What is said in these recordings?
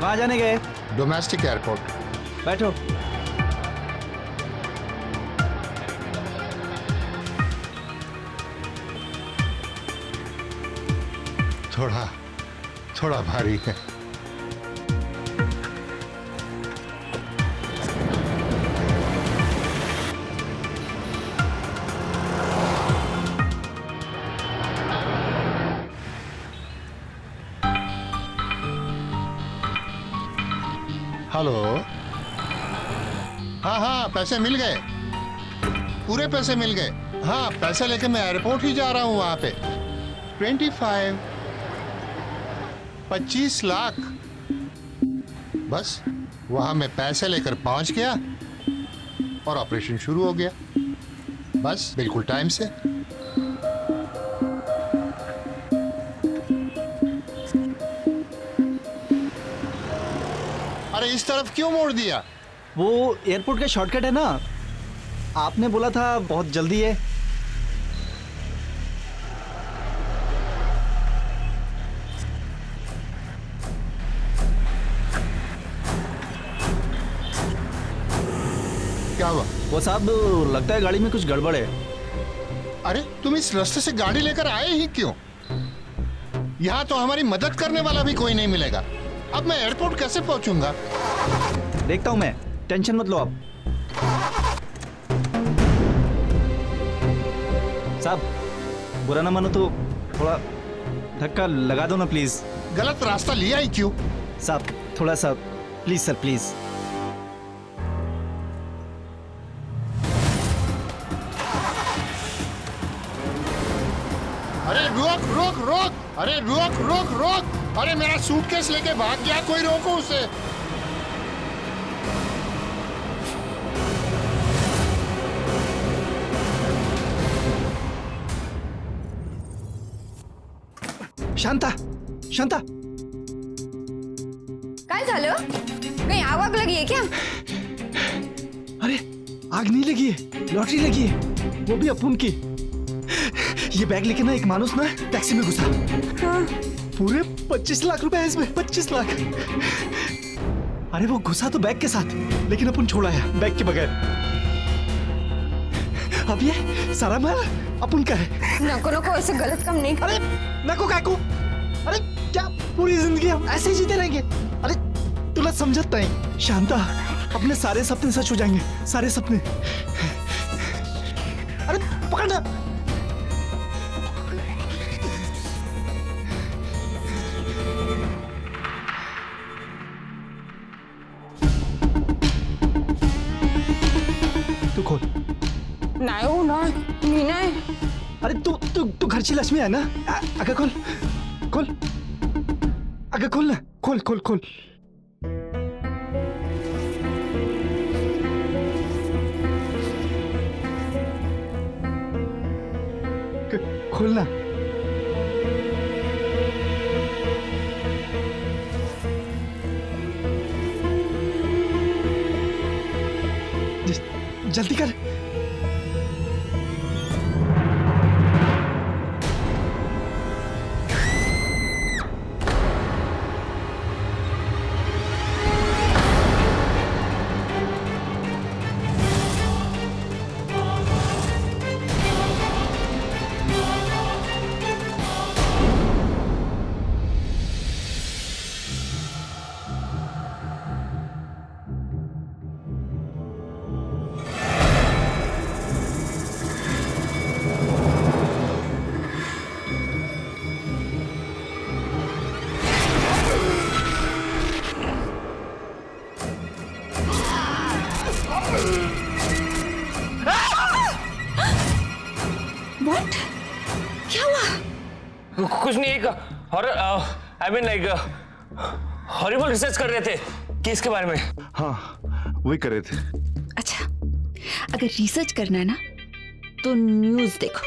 कहाँ जाने गए? Domestic airport. बैठो। थोड़ा भारी है। हेलो। हाँ, पैसे मिल गए, पूरे पैसे मिल गए। हाँ, पैसे लेके मैं एयरपोर्ट ही जा रहा हूँ। वहां पे 25 लाख। बस वहां मैं पैसे लेकर पहुंच गया और ऑपरेशन शुरू हो गया। बस बिल्कुल टाइम से। अरे इस तरफ क्यों मोड़ दिया? वो एयरपोर्ट का शॉर्टकट है ना, आपने बोला था बहुत जल्दी है। क्या हुआ? वो साहब, लगता है गाड़ी में कुछ गड़बड़ है। अरे तुम इस रास्ते से गाड़ी लेकर आए ही क्यों? यहाँ तो हमारी मदद करने वाला भी कोई नहीं मिलेगा। अब मैं एयरपोर्ट कैसे पहुंचूंगा? देखता हूँ मैं, टेंशन मत लो आप। साहब, बुरा ना मानो तो थोड़ा धक्का लगा दो ना प्लीज। गलत रास्ता लिया ही क्यों? साहब थोड़ा सा प्लीज सर, प्लीज। अरे रोक रोक रोक! अरे रोक रोक रोक! अरे मेरा सूटकेस लेके भाग गया, कोई रोको उसे। शांता, शांता, काय झालं? काही आग वाग लगी है क्या? अरे आग नहीं लगी है, लॉटरी लगी है, वो भी अपुन की। ये बैग लेके ना एक मानुस ना टैक्सी में घुसा। हाँ। पूरे 25 लाख रुपए है इसमें, 25 लाख। अरे वो घुसा तो बैग के साथ, लेकिन अपन छोड़ आया बैग के बगैर। अब ये सारा माल अपन का है। नको नको, ऐसे गलत काम नहीं। अरे नको काकू, अरे क्या पूरी जिंदगी हम ऐसे ही जीते रहेंगे? अरे तुला समझत नहीं शांता, अपने सारे सपने सच हो जाएंगे, सारे सपने। अरे पकड़ना। तू खोल। नाही हो ना, मी नाही। अरे तू घरची लक्ष्मी है ना? अगं खोल खोल, अगं खोल ना, खोल खोल खोल। खोल ना। जल्दी कर। What? क्या हुआ? कुछ नहीं, एक horror I mean like horrible research कर रहे थे केस के बारे में। हाँ वही कर रहे थे। अच्छा, अगर रिसर्च करना है ना तो न्यूज देखो,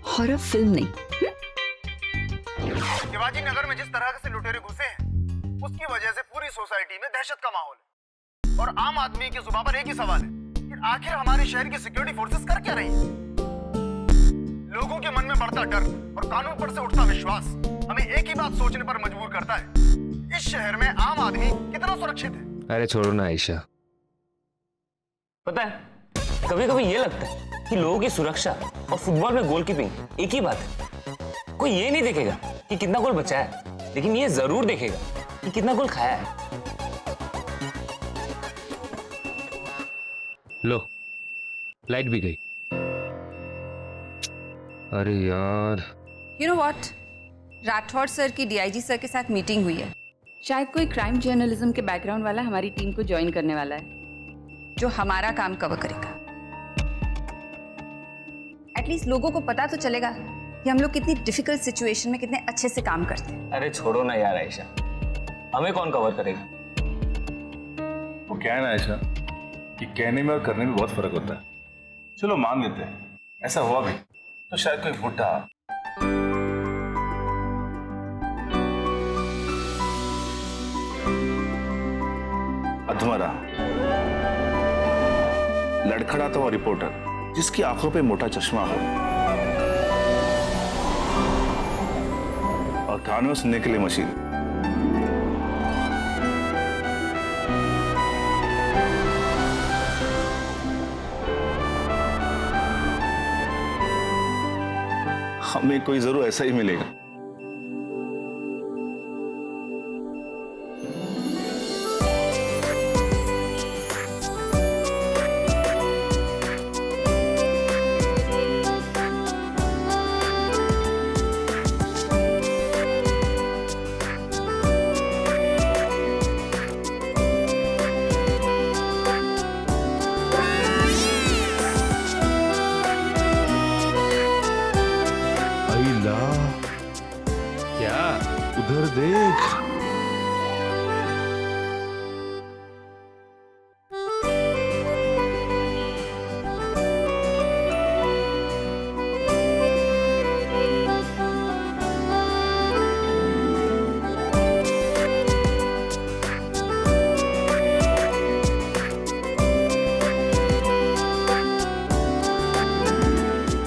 हॉरर फिल्म नहीं। शिवाजी नगर में जिस तरह से लुटेरे घुसे हैं, उसकी वजह से पूरी सोसाइटी में दहशत का माहौल है। और आम आदमी की जुबान पर एक ही सवाल है कि आखिर हमारे शहर की सिक्योरिटी फोर्सेस कर क्या रही है? लोगों के मन में बढ़ता डर और कानून पर से उठता विश्वास हमें एक ही बात सोचने पर मजबूर करता है, इस शहर में आम आदमी कितना सुरक्षित है। अरे छोड़ो ना आयशा। पता है, कभी कभी ये लगता है कि लोगों की सुरक्षा और फुटबॉल में गोलकीपिंग एक ही बात है। कोई ये नहीं देखेगा कि कितना गोल बचाया है, लेकिन ये जरूर देखेगा कि कितना गोल खाया है। लो, लाइट भी गई। अरे यार। You know what, Rathore sir की डीआईजी सर के साथ मीटिंग हुई है। शायद कोई क्राइम जर्नलिज्म के बैकग्राउंड वाला हमारी टीम को ज्वाइन करने वाला है, जो हमारा काम कवर करेगा। एटलीस्ट लोगों को पता तो चलेगा कि हम लोग कितनी डिफिकल्ट सिचुएशन में कितने अच्छे से काम करते हैं। अरे छोड़ो ना यार आयशा, हमें कौन कवर करेगा? वो क्या है ना आयशा कि कहने में और करने में बहुत फर्क होता है। चलो मान लेते हैं ऐसा हुआ भी तो शायद कोई बुढ़ा अधमरा लड़खड़ाता हुआ रिपोर्टर जिसकी आंखों पे मोटा चश्मा हो और कान में सुनने के लिए मशीन। हमें कोई जरूर ऐसा ही मिलेगा। क्या? उधर देख।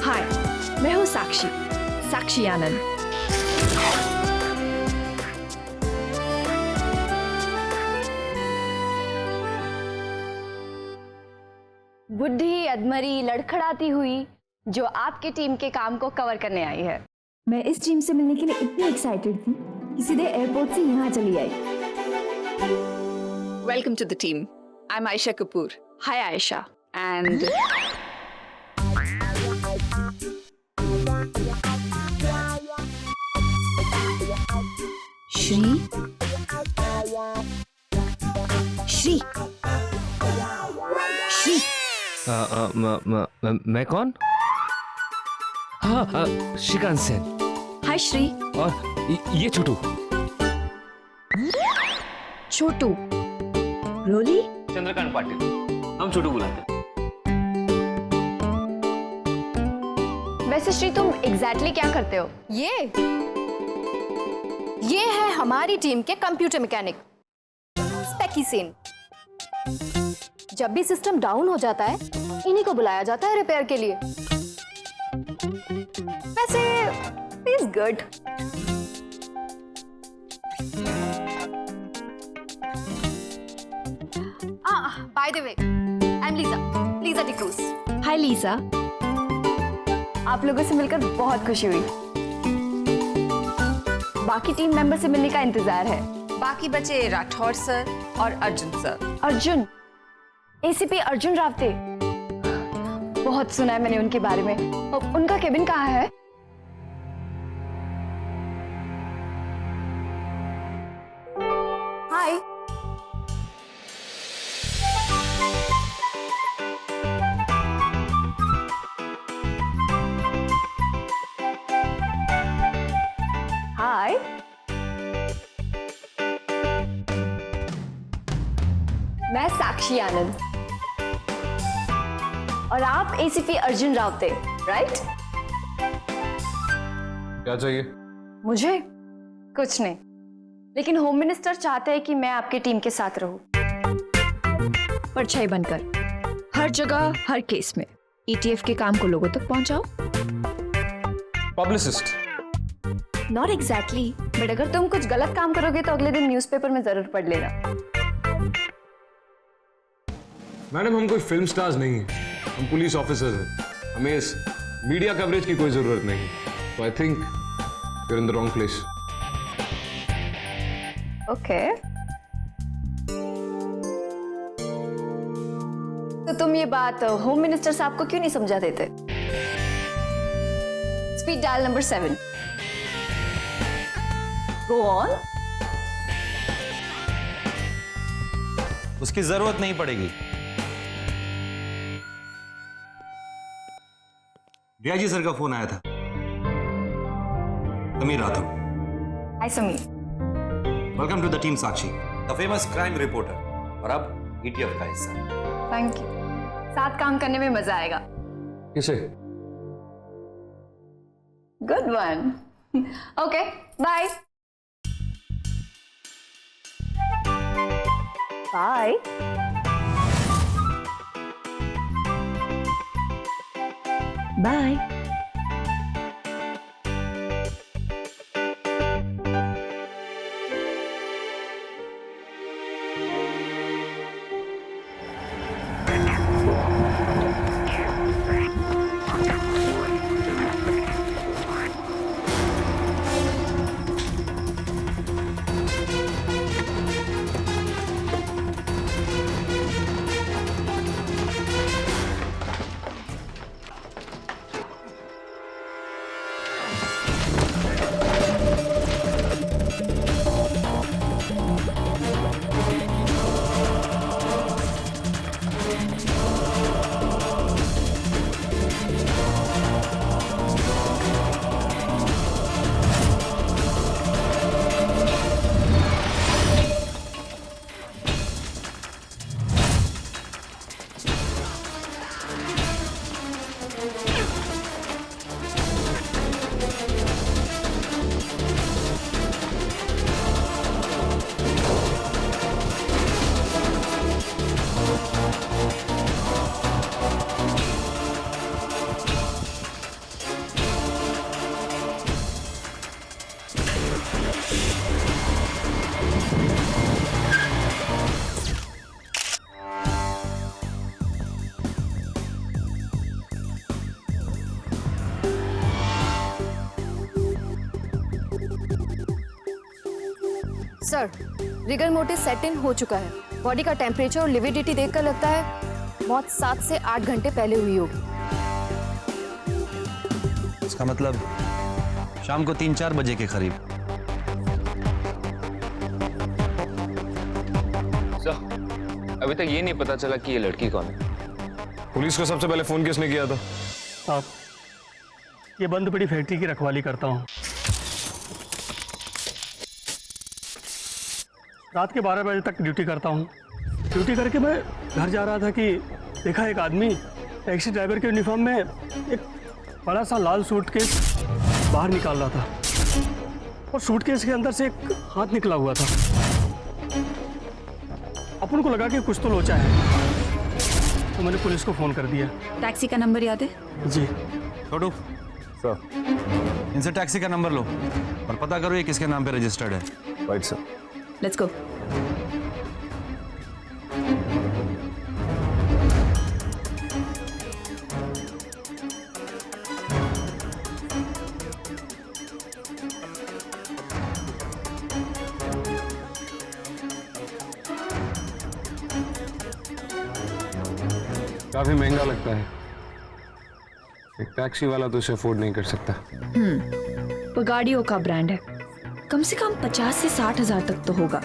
हाय, मैं हूँ साक्षी आनंद। बुढ़ी अधमरी लड़खड़ाती हुई जो आपके टीम के काम को कवर करने आई है। मैं इस टीम से मिलने के लिए इतनी एक्साइटेड थी कि सीधे एयरपोर्ट से यहाँ चली आई। Welcome to the team. I am Ayesha Kapoor. Hi Ayesha. And Shri मैं कौन? हाँ, श्रीकांत सेन। हाय श्री। और ये छोटू। छोटू रोली। चंद्रकांत पाटिल, हम छोटू बुलाते हैं। वैसे श्री तुम एग्जैक्टली क्या करते हो? ये है हमारी टीम के कंप्यूटर मैकेनिक स्पेकी सेन। जब भी सिस्टम डाउन हो जाता है इन्हीं को बुलाया जाता है रिपेयर के लिए। वैसे is good. By the way, I am Lisa D'Cruz. Hi Lisa. आप लोगों से मिलकर बहुत खुशी हुई। बाकी टीम मेंबर से मिलने का इंतजार है। बाकी बचे राठौड़ सर और अर्जुन सर। अर्जुन, एसीपी अर्जुन रावते। बहुत सुना है मैंने उनके बारे में। उनका केबिन कहाँ है? हाय। हाय। मैं साक्षी आनंद और आप एसीपी अर्जुन रावते, राइट? क्या चाहिए? मुझे कुछ नहीं, लेकिन होम मिनिस्टर चाहते हैं कि मैं आपकी टीम के साथ रहूं। परछाई बनकर हर जगह हर केस में ईटीएफ के काम को लोगों तक पहुंचाओ। Publicist not exactly. बट अगर तुम कुछ गलत काम करोगे तो अगले दिन न्यूज़पेपर में जरूर पढ़ लेना। मैडम हम कोई फिल्म स्टार्स नहीं हैं, हम पुलिस ऑफिसर्स हैं। हमें इस मीडिया कवरेज की कोई जरूरत नहीं। तो I think you are in the wrong place. Okay, तो तुम ये बात होम मिनिस्टर साहब को क्यों नहीं समझा देते? Speed dial number 7। Go on. उसकी जरूरत नहीं पड़ेगी। डीआईजी सर का फोन आया था। Sameer Rathore. Hi Sameer. Welcome to the team Sakshi, the famous crime reporter और अब ईटीएफ का हिस्सा। Thank you. साथ काम करने में मजा आएगा। किसे? Good one. Okay, bye bye. Bye. Sir, rigor mortis set in हो चुका है। बॉडी का टेम्परेचर और लिविडिटी देखकर लगता है मौत 7 से 8 घंटे पहले हुई होगी। इसका मतलब शाम को 3-4 बजे के करीब। सर, अभी तक ये नहीं पता चला कि ये लड़की कौन है। पुलिस को सबसे पहले फोन किसने किया था? साहब, ये बंद पड़ी फैक्ट्री की रखवाली करता हूँ। रात के 12 बजे तक ड्यूटी करता हूँ। ड्यूटी करके मैं घर जा रहा था कि देखा एक आदमी टैक्सी ड्राइवर के यूनिफॉर्म में एक बड़ा सा लाल सूटकेस बाहर निकाल रहा था और सूटकेस के अंदर से एक हाथ निकला हुआ था। अपन को लगा कि कुछ तो लोचा है, तो मैंने पुलिस को फ़ोन कर दिया। टैक्सी का नंबर याद है? जी। छोटू सर। इनसे टैक्सी का नंबर लो और पता करो ये किसके नाम पे रजिस्टर्ड है। Right sir. Let's go. काफी महंगा लगता है, एक टैक्सी वाला तो इसे अफोर्ड नहीं कर सकता। पगाड़ियों का ब्रांड है, कम से कम 50 से 60 हजार तक तो होगा।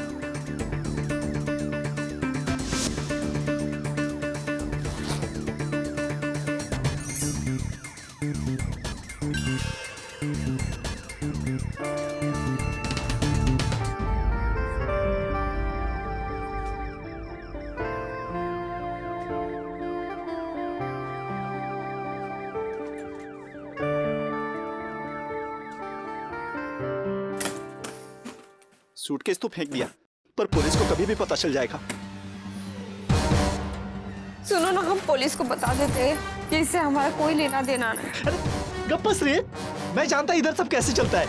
सूटकेस तो फेंक दिया, पर पुलिस को कभी भी पता चल जाएगा। सुनो ना, हम पुलिस को बता देते हैं कि इससे हमारा कोई लेना देना नहीं। अरे गप्पस रे, मैं जानता इधर सब कैसे चलता है।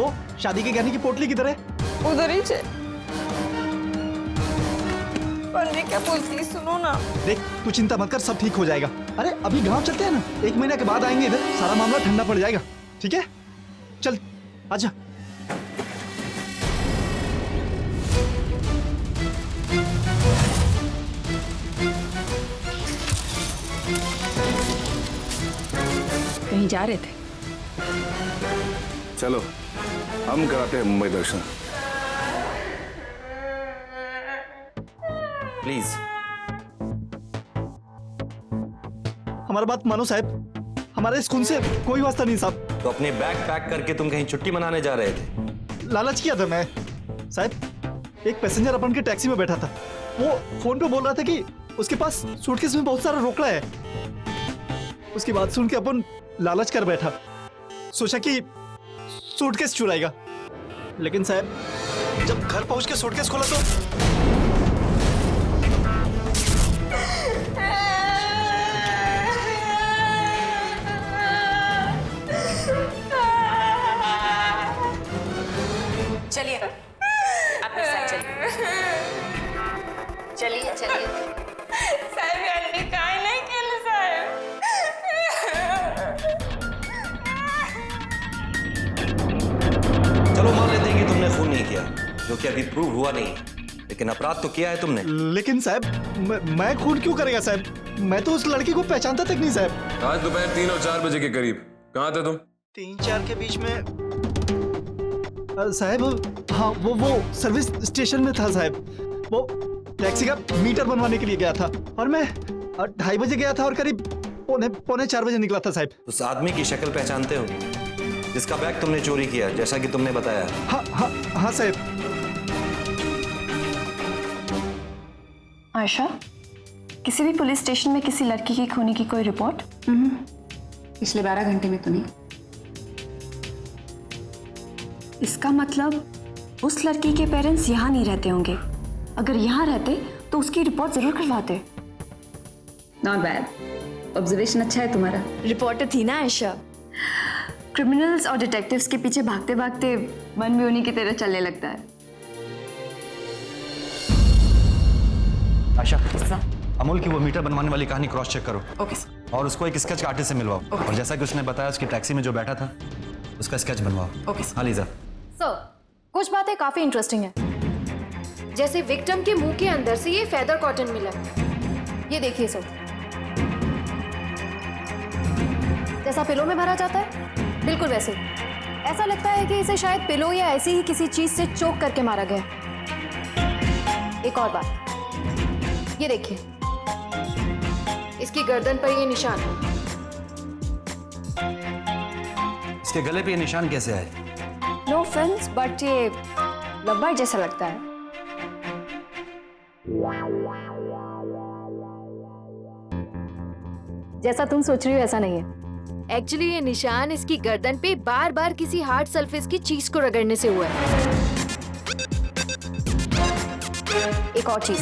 वो शादी के गहने की पोटली किधर है? उधर ही छे। पंडित क्या बोलती, सुनो ना। देख तू चिंता मत कर, सब ठीक हो जाएगा। अरे अभी गांव चलते हैं ना, 1 महीने के बाद आएंगे इधर, सारा मामला ठंडा पड़ जाएगा। ठीक है चल आजा। कहीं जा रहे थे? चलो हम कराते हैं मुंबई दर्शन। प्लीज। हमारा बात मानो साहब, हमारे स्कूल से कोई वास्ता नहीं साहब। तो अपने बैग पैक करके तुम कहीं छुट्टी मनाने जा रहे थे? लालच किया था मैं साहब। एक पैसेंजर अपन के टैक्सी में बैठा था, वो फोन पे बोल रहा था कि उसके पास सूटकेस में बहुत सारा रोकड़ा है। उसकी बात सुन के अपन लालच कर बैठा, सोचा कि सूटकेस चुराएगा। लेकिन साहब जब घर पहुंच के सूटकेस खोला तो चलिए आप मेरे साथ चलिए। चलिए चलिए। साहब अंडे काय नहीं केलं साहब। चलो मान लेते हैं कि तुमने खून नहीं किया, जो कि अभी प्रूव हुआ नहीं, लेकिन अपराध तो किया है तुमने। लेकिन साहब मैं खून क्यों करेगा साहब? मैं तो उस लड़की को पहचानता तक नहीं साहब। आज दोपहर 3 और 4 बजे के करीब कहाँ थे तुम? 3-4 के बीच में साहब, हाँ वो सर्विस स्टेशन में था साहब। वो टैक्सी का मीटर बनवाने के लिए गया था और मैं 2:30 बजे गया था और करीब पौने 4 बजे निकला था साहब। उस आदमी की शक्ल पहचानते हो जिसका बैग तुमने चोरी किया, जैसा कि तुमने बताया? हाँ साहब। आयशा, किसी भी पुलिस स्टेशन में किसी लड़की की खोने की कोई रिपोर्ट? पिछले 12 घंटे में तो नहीं। इसका मतलब उस लड़की के पेरेंट्स यहाँ नहीं रहते होंगे। अगर यहाँ रहते तो उसकी रिपोर्ट जरूर करवाते। नॉट बैड, ऑब्जर्वेशन अच्छा है तुम्हारा। रिपोर्टर थी ना आयशा। क्रिमिनल्स और डिटेक्टिव्स के पीछे भागते भागते मन भी उन्हीं की तरह चलने लगता है। आशा, अमूल की वो मीटर बनवाने वाली कहानी क्रॉस चेक करो। Okay sir. और उसको एक स्केच आर्टिस्ट से मिलवाओ। और जैसा कि उसने बताया, उसकी टैक्सी में जो बैठा था उसका स्केच बनवाओ। Okay sir. हाँ लीजा। सर, कुछ बातें काफी इंटरेस्टिंग है। जैसे विक्टिम के मुंह के अंदर से ये फेदर कॉटन मिला, ये देखिए सर, जैसा पिलो में भरा जाता है बिल्कुल वैसे। ऐसा लगता है कि इसे शायद पिलो या ऐसी ही किसी चीज से चोक करके मारा गया। एक और बात, ये देखिए, इसकी गर्दन पर ये निशान। इसके गले पे ये निशान कैसे आए? नो ऑफेंस बट ये लब्बर जैसा लगता है। जैसा तुम सोच रही हो ऐसा नहीं है। एक्चुअली ये निशान इसकी गर्दन पे बार बार किसी हार्ड सरफेस की चीज को रगड़ने से हुआ है। एक और चीज,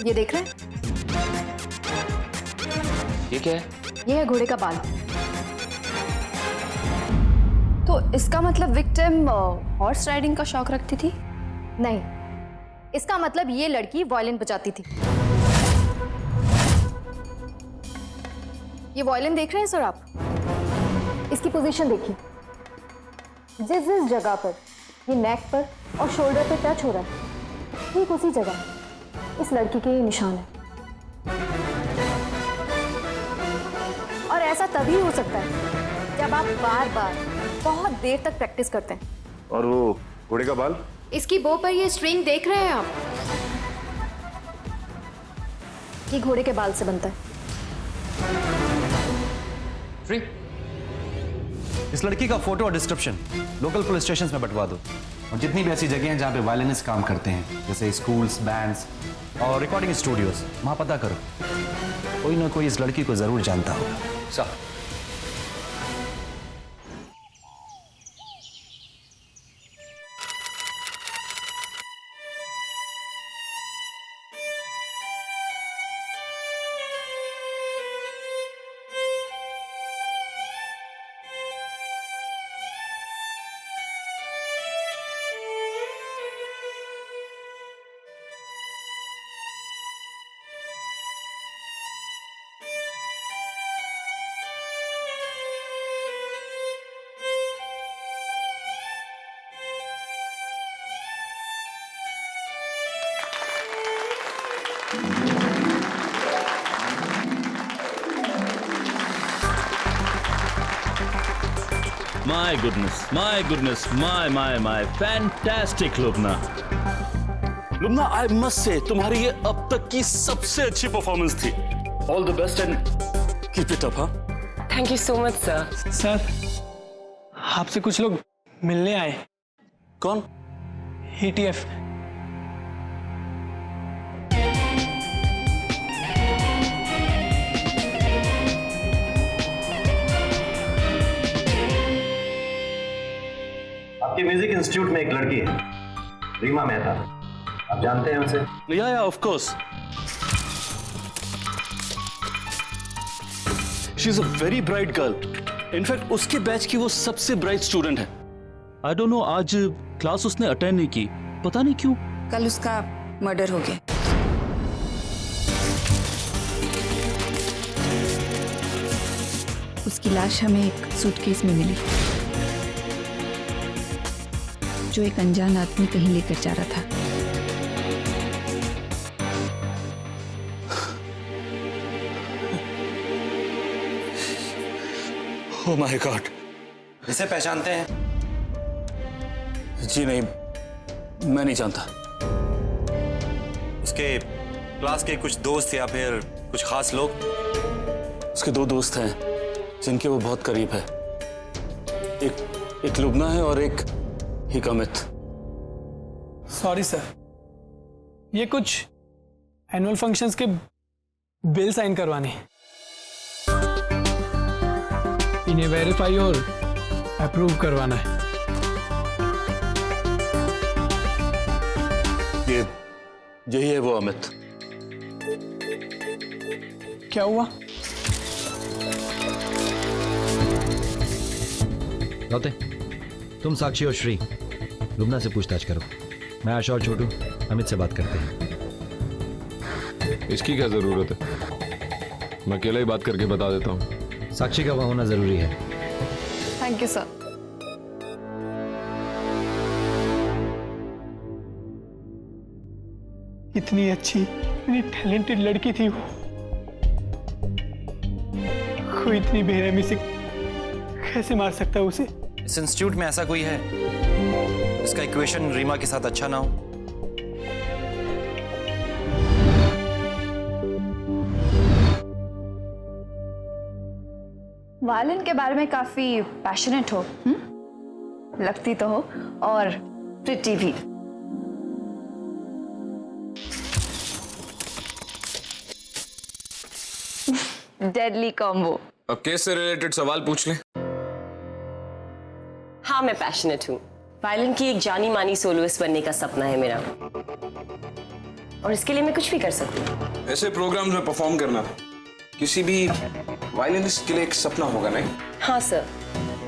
ये देख रहे हैं? ये क्या है? ये है घोड़े का बाल। तो इसका मतलब विक्टिम हॉर्स राइडिंग का शौक रखती थी? नहीं, इसका मतलब ये लड़की वायलिन बजाती थी। ये वायलिन देख रहे हैं सर आप? इसकी पोजीशन देखिए। जिस जिस जगह पर ये नेक पर और शोल्डर पे टच हो रहा है, ठीक उसी जगह इस लड़की के ये निशान है। और ऐसा तभी हो सकता है जब आप बार बार बहुत देर तक प्रैक्टिस करते हैं। और वो घोड़े का बाल? इसकी बो पर ये स्ट्रिंग देख रहे हैं आप? ये घोड़े के बाल से बनता है। इस लड़की का फोटो और डिस्क्रिप्शन लोकल पुलिस स्टेशन में बंटवा दो। और जितनी भी ऐसी जगह हैं जहाँ पे वायलिनिस्ट काम करते हैं, जैसे स्कूल्स, बैंड्स और रिकॉर्डिंग स्टूडियोज, वहाँ पता करो। कोई ना कोई इस लड़की को जरूर जानता होगा। Sir, my goodness, my fantastic Lubna. Lubna, I must say तुम्हारी ये अब तक की सबसे अच्छी परफॉर्मेंस थी। All the best and keep it up. Thank you so much sir. Sir, आपसे कुछ लोग मिलने आए। कौन? ETF। आपके म्यूजिक इंस्टीट्यूट में एक लड़की है, रीमा मेहता, आप जानते हैं उसे? या of course. She is a very bright girl. In fact उसके बैच की वो सबसे ब्राइट स्टूडेंट है। आई डोंट नो, आज क्लास उसने अटेंड नहीं की, पता नहीं क्यों। कल उसका मर्डर हो गया। उसकी लाश हमें एक सूटकेस में मिली जो एक अनजान आदमी कहीं लेकर जा रहा था। Oh my God. इसे पहचानते हैं? जी नहीं, मैं नहीं जानता। उसके क्लास के कुछ दोस्त या फिर कुछ खास लोग? उसके 2 दोस्त हैं जिनके वो बहुत करीब है। एक लुबना है और एक हिकमत। सॉरी सर, ये कुछ एनुअल फंक्शंस के बिल साइन करवाने हैं। इन्हें वेरीफाई और अप्रूव करवाना है। यही है वो अमित। क्या हुआ? लौटे, तुम साक्षी और श्री लुबना से पूछताछ करो। मैं आशा और छोटू अमित से बात करते हैं। इसकी क्या जरूरत है? मैं अकेला ही बात करके बता देता हूँ। साक्षी का वहां होना जरूरी है। Thank you sir. इतनी अच्छी, इतनी टैलेंटेड लड़की थी वो, कोई इतनी बेरहमी से कैसे मार सकता है उसे? इस इंस्टीट्यूट में ऐसा कोई है जिसका इक्वेशन रीमा के साथ अच्छा ना हो? वायलिन के बारे में काफी पैशनेट हो, लगती तो हो, और प्रिटी भी। Deadly combo. अब केस से रिलेटेड सवाल पूछ ले। हाँ, मैं पैशनेट हूँ। वायलिन की एक जानी मानी सोलोइस्ट बनने का सपना है मेरा, और इसके लिए मैं कुछ भी कर सकती हूँ। ऐसे प्रोग्राम्स में परफॉर्म करना किसी भी वायलिनिस्ट के लिए एक सपना होगा, नहीं? हाँ सर,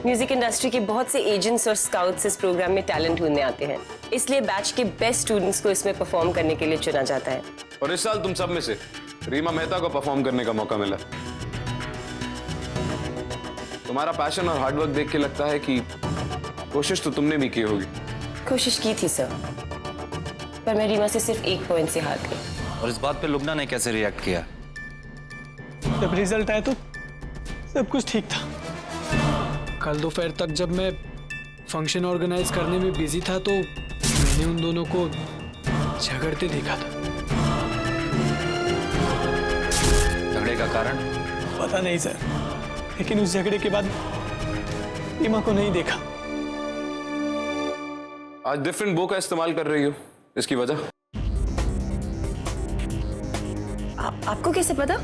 म्यूजिक इंडस्ट्री के बहुत से एजेंट्स और स्काउट्स इस प्रोग्राम में टैलेंट ढूंढने आते हैं, इसलिए बैच के बेस्ट स्टूडेंट्स को इसमें परफॉर्म करने के लिए चुना जाता है। और इस साल तुम सब में से रीमा मेहता को परफॉर्म करने का मौका मिला। तुम्हारा पैशन और हार्डवर्क देख के लगता है कि कोशिश तो तुमने भी की होगी। कोशिश की थी सर, पर मैं रीमा से सिर्फ 1 पॉइंट से हार गई। और इस बात पे लुबना ने कैसे रिएक्ट किया? जब रिजल्ट आया तो सब कुछ ठीक था। कल दोपहर तक जब मैं फंक्शन ऑर्गेनाइज करने में बिजी था तो मैंने उन दोनों को झगड़ते देखा था। झगड़े का कारण? पता नहीं सर, लेकिन उस झगड़े के बाद रीमा को नहीं देखा। आज डिफरेंट बो का इस्तेमाल कर रही हो, इसकी वजह? आपको कैसे पता?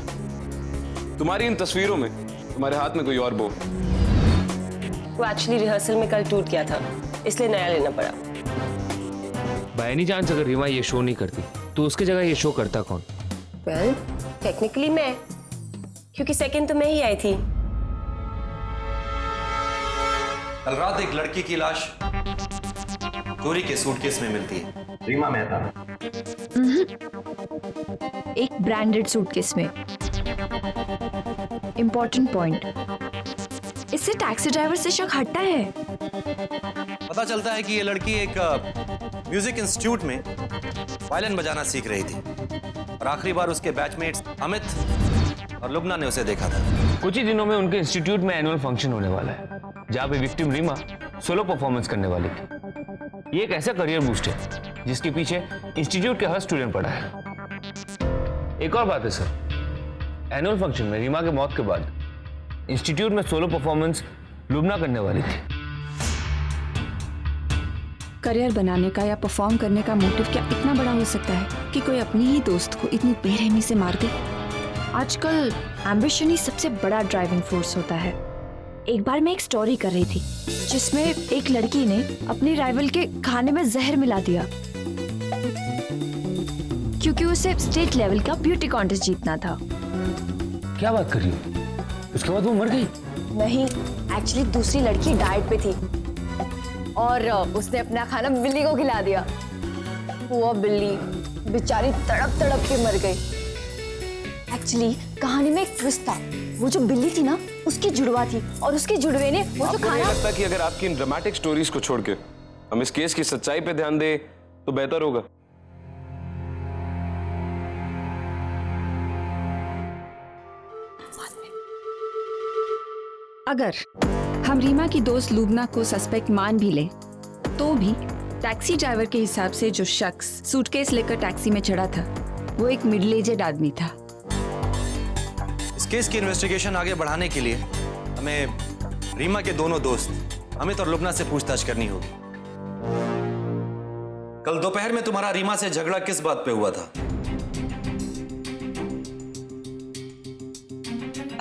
तुम्हारी इन तस्वीरों में तुम्हारे हाथ में कोई और बो। वो एक्चुअली रिहर्सल में कल टूट गया था, इसलिए नया लेना पड़ा। बाय एनी चांस अगर रीमा ये शो नहीं करती तो उसकी जगह ये शो करता कौन? वेल, टेक्निकली मैं, क्योंकि सेकंड तो मैं ही आई थी। कल रात एक लड़की की लाश चोरी के सूटकेस में मिलती है, रीमा मेहता। एक ब्रांडेड सूटकेस में। इंपॉर्टेंट पॉइंट, इससे टैक्सी ड्राइवर से शक हटता है। पता चलता है कि ये लड़की एक म्यूजिक इंस्टीट्यूट में वायलिन बजाना सीख रही थी, और आखिरी बार उसके बैचमेट्स अमित और लुबना ने उसे देखा था। कुछ ही दिनों में उनके इंस्टीट्यूट में एनुअल फंक्शन होने वाला है। जहां पे विक्टिम रीमा सोलो परफॉर्मेंस करने वाली थी। ये एक ऐसा करियर बूस्ट है जिसके पीछे इंस्टीट्यूट के हर स्टूडेंट पड़ा है। एक और बात है सर, एनुअल फंक्शन में रीमा के मौत के बाद इंस्टीट्यूट में सोलो परफॉर्मेंस लुबना करने वाली थी। करियर बनाने का या परफॉर्म करने का मोटिव क्या इतना बड़ा हो सकता है कि कोई अपनी ही दोस्त को इतनी बेरहमी से मार दे? आजकल एम्बिशन ही सबसे बड़ा ड्राइविंग फोर्स होता है। एक बार मैं एक स्टोरी कर रही थी जिसमें एक लड़की ने अपनी राइवल के खाने में जहर मिला दिया क्योंकि उसे स्टेट लेवल का ब्यूटी कॉन्टेस्ट जीतना था। क्या बात कर रही हो? उसके बाद वो मर गई? नहीं, एक्चुअली दूसरी लड़की डाइट पे थी और उसने अपना खाना बिल्ली को खिला दिया। वो बिल्ली बेचारी तड़प तड़प के मर गई। एक्चुअली कहानी में एक ट्विस्ट था। वो जो बिल्ली थी ना, उसकी जुड़वा थी और उसके जुड़वे ने वो जो खाना। लगता है कि अगर आपकी इन ड्रामेटिक स्टोरीज को छोड़ के हम इस केस की सच्चाई पे ध्यान दें तो बेहतर होगा। अगर हम रीमा की दोस्त लुबना को सस्पेक्ट मान भी लें तो भी टैक्सी ड्राइवर के हिसाब से जो शख्स सूटकेस लेकर टैक्सी में चढ़ा था वो एक मिडिल एजेड आदमी था। इस केस की इन्वेस्टिगेशन आगे बढ़ाने के लिए हमें रीमा के दोनों दोस्त अमित और लुबना से पूछताछ करनी होगी। कल दोपहर में तुम्हारा रीमा से झगड़ा किस बात पे हुआ था?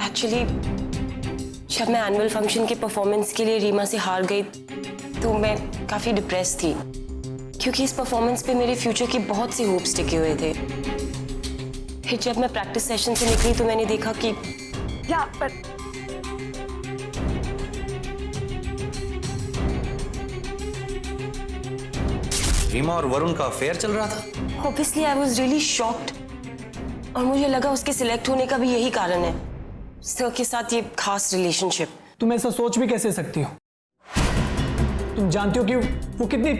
एक्चुअली जब मैं एनुअल फंक्शन के परफॉर्मेंस के लिए रीमा से हार गई तो मैं काफ़ी डिप्रेस थी क्योंकि इस परफॉर्मेंस पे मेरे फ्यूचर के बहुत से होप्स टिके हुए थे। फिर जब मैं प्रैक्टिस सेशन से निकली तो मैंने देखा कि रीमा और वरुण का अफेयर चल रहा था। Obviously I was really shocked और मुझे लगा उसके सिलेक्ट होने का भी यही कारण है, सर के साथ ये खास रिलेशनशिप। तुम ऐसा सोच भी कैसे सकती हो? तुम जानती हो कि वो कितनी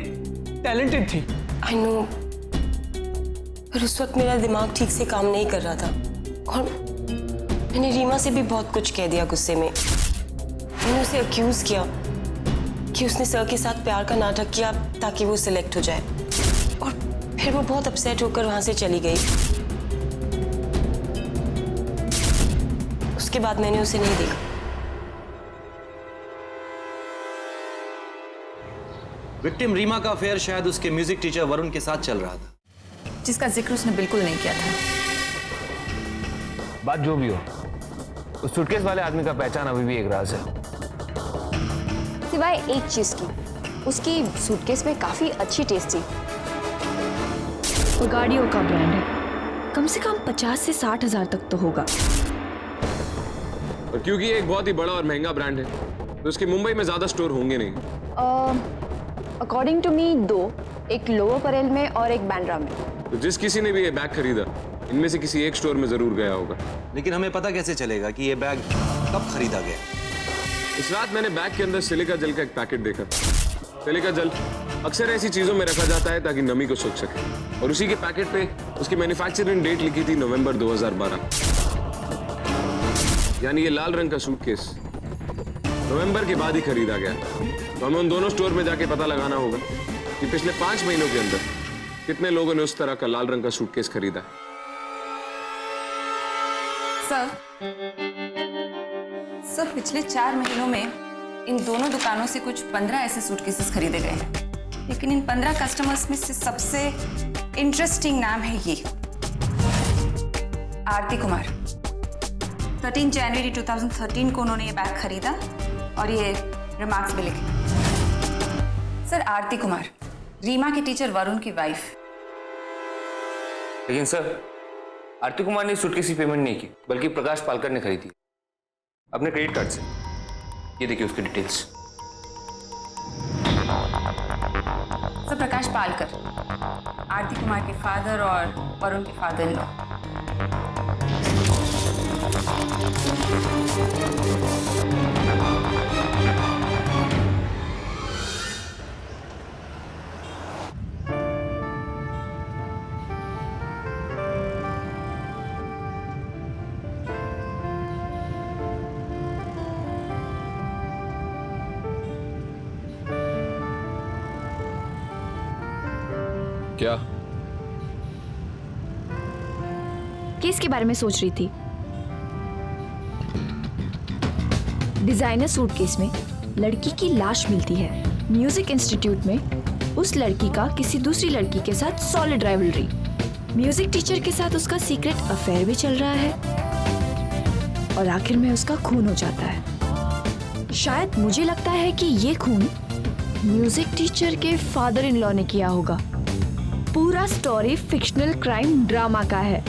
टैलेंटेड थी। आई नो, पर उस वक्त मेरा दिमाग ठीक से काम नहीं कर रहा था और मैंने रीमा से भी बहुत कुछ कह दिया गुस्से में। मैंने उसे अक्यूज किया कि उसने सर के साथ प्यार का नाटक किया ताकि वो सिलेक्ट हो जाए और फिर वो बहुत अपसेट होकर वहां से चली गई। उसके बाद मैंने उसे नहीं देखा। विक्टिम रीमा का अफेयर शायद उसके म्यूजिक टीचर वरुण के साथ चल रहा था, जिसका जिक्र उसने बिल्कुल नहीं किया था। बात जो भी हो, उस सूटकेस वाले आदमी का पहचान अभी भी एक राज है। सिवाय एक चीज की, उसकी सूटकेस में काफी अच्छी टेस्ट थी। वो गाड़ियों का ब्रांड है, कम से कम 50 से 60 हजार तक तो होगा। और क्योंकि ये एक बहुत ही बड़ा और महंगा ब्रांड है तो उसके मुंबई में ज्यादा स्टोर होंगे नहीं। अकॉर्डिंग टू मी 2, एक लोअर परेल में और एक बांद्रा में। तो जिस किसी ने भी ये बैग खरीदा इनमें से किसी एक स्टोर में जरूर गया होगा। लेकिन हमें पता कैसे चलेगा कि ये बैग कब खरीदा गया? उस रात मैंने बैग के अंदर सिलिका जेल का एक पैकेट देखा। सिलिका जेल अक्सर ऐसी चीजों में रखा जाता है ताकि नमी को सोख सके और उसी के पैकेट पे उसकी मैन्युफैक्चरिंग डेट लिखी थी नवंबर 2012। यानी ये लाल रंग का सूटकेस नवंबर के बाद ही खरीदा गया। तो हमें उन दोनों स्टोर में जाके पता लगाना होगा कि पिछले 5 महीनों के अंदर कितने लोगों ने उस तरह का लाल रंग का सूटकेस खरीदा है। सर पिछले 4 महीनों में इन दोनों दुकानों से कुछ 15 ऐसे सूटकेसेस खरीदे गए हैं, लेकिन इन 15 कस्टमर्स में से सबसे इंटरेस्टिंग नाम है ये आरती कुमार। 13 जनवरी 2013 को उन्होंने ये बैग खरीदा और ये रिमार्क्स भी लिखे। सर आरती कुमार रीमा के टीचर वरुण की वाइफ। लेकिन सर आरती कुमार ने सूटकेस की पेमेंट नहीं की बल्कि प्रकाश पालकर ने खरीदी अपने क्रेडिट कार्ड से। ये देखिए उसकी डिटेल्स। सर प्रकाश पालकर आरती कुमार के फादर और वरुण के फादर इन लॉ। क्या? केस के बारे में सोच रही थी। डिजाइनर सूटकेस में लड़की की लाश मिलती है। म्यूजिक इंस्टीट्यूट में उस लड़की का किसी दूसरी लड़की के साथ सॉलिड राइवलरी। म्यूजिक टीचर के साथ उसका सीक्रेट अफेयर भी चल रहा है और आखिर में उसका खून हो जाता है। शायद मुझे लगता है कि ये खून म्यूजिक टीचर के फादर इन लॉ ने किया होगा। पूरा स्टोरी फिक्शनल क्राइम ड्रामा का है,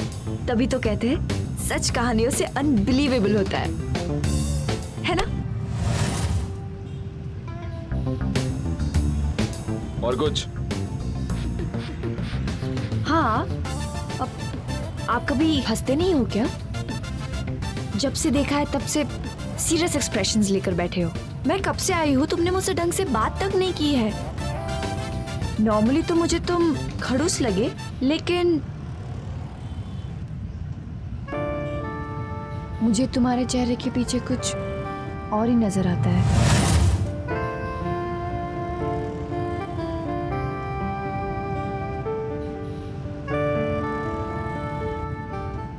तभी तो कहते हैं सच कहानियों से अनबिलीवेबल होता है ना? और कुछ? हाँ, अब आप कभी हंसते नहीं हो क्या? जब से देखा है तब से सीरियस एक्सप्रेशंस लेकर बैठे हो। मैं कब से आई हूँ, तुमने मुझसे ढंग से बात तक नहीं की है। नॉर्मली तो मुझे तुम खड़ूस लगे, लेकिन मुझे तुम्हारे चेहरे के पीछे कुछ और ही नजर आता है।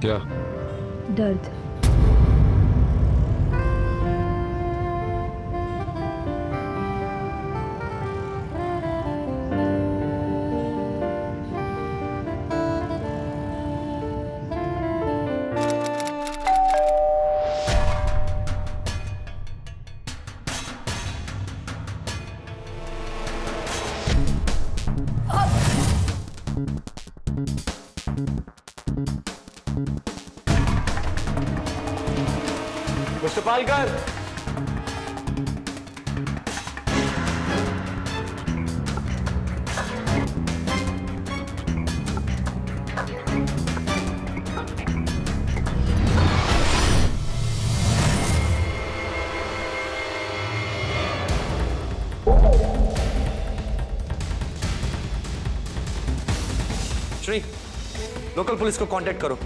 क्या? दर्द। Mister Palkar, Shri, local police को कांटेक्ट करो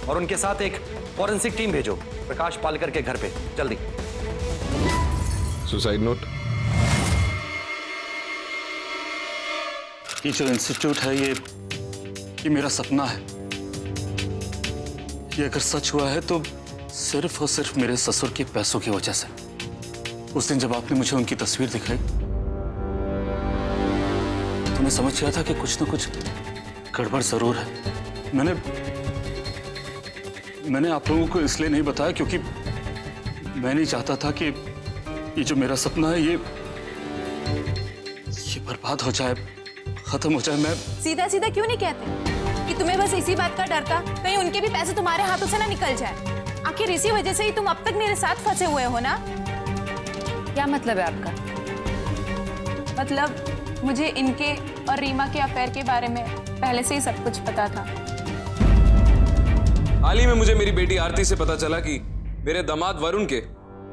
और उनके साथ एक फॉरेंसिक टीम भेजो प्रकाश पालकर के घर पे, जल्दी। Suicide note? ये जो इंस्टीट्यूट है ये मेरा सपना है। ये अगर सच हुआ है तो सिर्फ और सिर्फ मेरे ससुर के पैसों की वजह से। उस दिन जब आपने मुझे उनकी तस्वीर दिखाई तो मैं समझ गया था कि कुछ ना कुछ गड़बड़ जरूर है। मैंने आप लोगों को इसलिए नहीं बताया क्योंकि मैं नहीं चाहता था कि ये जो मेरा सपना है ये बर्बाद हो जाए, खत्म हो जाए। मैं सीधा सीधा क्यों नहीं कहते कि तुम्हें बस इसी बात का डर था कहीं उनके भी पैसे तुम्हारे हाथों से ना निकल जाए। आखिर इसी वजह से ही तुम अब तक मेरे साथ फंसे हुए हो ना? क्या मतलब है आपका? मतलब मुझे इनके और रीमा के अफेयर के बारे में पहले से ही सब कुछ पता था। हाल ही में मुझे मेरी बेटी आरती से पता चला कि मेरे दामाद वरुण के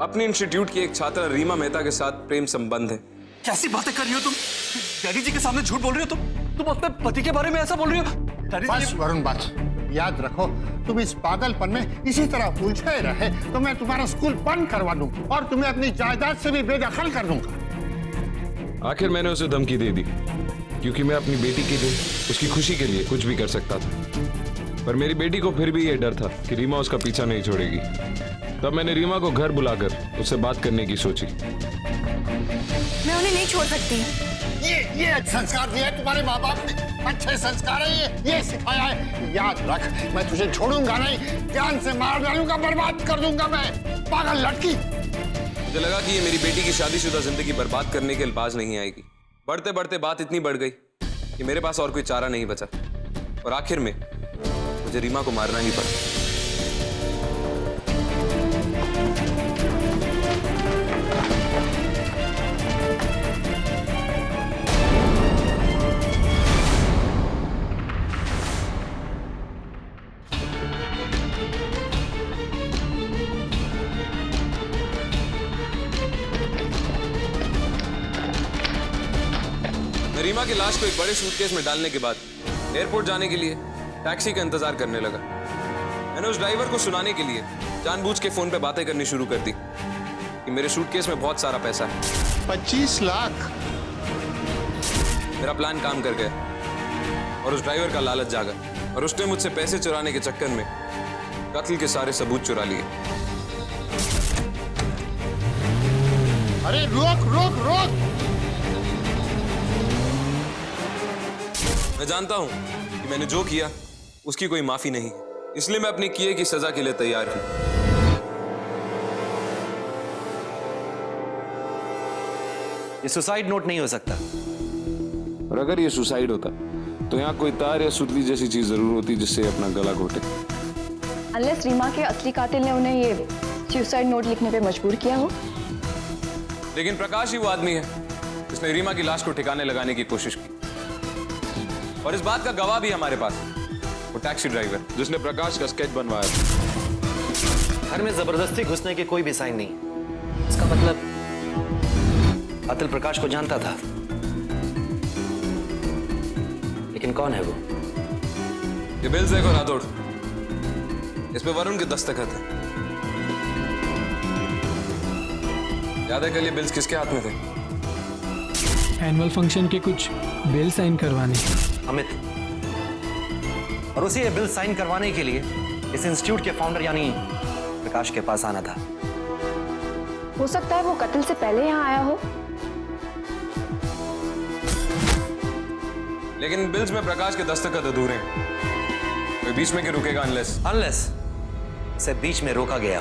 अपने इंस्टीट्यूट की एक छात्रा रीमा मेहता के साथ प्रेम संबंध है। कैसी बातें कर रही हो तुम? डैडी जी के सामने झूठ बोल रही हो तुम अपने पति के बारे में ऐसा बोल रही हो? बस वरुण बस, याद रखो तुम इस पागलपन में इसी तरह उलझे रहे तो मैं तुम्हारा स्कूल बंद करवा दूं और तुम्हें अपनी जायदाद से भी बेदखल कर दूंगा। आखिर मैंने उसे धमकी दे दी क्योंकि मैं अपनी बेटी के लिए, उसकी खुशी के लिए कुछ भी कर सकता था। पर मेरी बेटी को फिर भी ये डर था कि रीमा उसका पीछा नहीं छोड़ेगी। तब मैंने रीमा को घर बुलाकर उससे बात करने की सोची। मैं उन्हें नहीं छोड़ सकती। ये संस्कार दिया है तुम्हारे माँ बाप ने, अच्छे संस्कार है ये सिखाया है। याद रख, मैं तुझे छोड़ूंगा नहीं, जान से मार डालूंगा, बर्बाद कर दूंगा मैं, पागल लड़की। मुझे लगा कि ये मेरी बेटी की शादीशुदा जिंदगी बर्बाद करने के अल्फाज नहीं आएगी। बढ़ते बढ़ते बात इतनी बढ़ गई कि मेरे पास और कोई चारा नहीं बचा और आखिर में मुझे रीमा को मारना ही पड़ा। रीमा की लाश को एक बड़े सूटकेस में डालने के बाद एयरपोर्ट जाने के लिए टैक्सी का इंतजार करने लगा। मैंने उस ड्राइवर को सुनाने के लिए जानबूझ के फोन पे बातें करनी शुरू कर दी कि मेरे सूटकेस में बहुत सारा पैसा है। 25 लाख। मेरा प्लान काम कर गया। और उस ड्राइवर का लालच जागा और उसने मुझसे पैसे चुराने के चक्कर में कत्ल के सारे सबूत चुरा लिए। अरे रोक रोक रोक! मैं जानता हूं कि मैंने जो किया उसकी कोई माफी नहीं है, इसलिए मैं अपने किए की सजा के लिए तैयार हूं। ये सुसाइड नोट नहीं हो सकता। और अगर ये सुसाइड होता तो यहाँ कोई तार या सुतली जैसी चीज जरूर होती जिससे अपना गला घोटे। अनलेस रीमा के असली कातिल ने उन्हें ये सुसाइड नोट लिखने पे मजबूर किया हो। लेकिन प्रकाश ही वो आदमी है जिसने रीमा की लाश को ठिकाने लगाने की कोशिश की, और इस बात का गवाह भी हमारे पास, वो टैक्सी ड्राइवर जिसने प्रकाश का स्केच बनवाया। घर में जबरदस्ती घुसने के कोई भी साइन नहीं। इसका मतलब कातिल प्रकाश को जानता था। लेकिन कौन है वो? ये बिल्स देखो राठौड़, इसमें वरुण के दस्तखत है। याद है कल ये बिल्स किसके हाथ में थे? एनुअल फंक्शन के कुछ बिल साइन करवाने। अमित, और उसी ये बिल साइन करवाने के लिए इस इंस्टीट्यूट के फाउंडर यानी प्रकाश के पास आना था। हो सकता है वो कत्ल से पहले यहाँ आया हो। लेकिन बिल्स में प्रकाश के दस्तखत अधूरे हैं। कोई बीच में क्यों रुकेगा? अनलेस इसे बीच में रोका गया।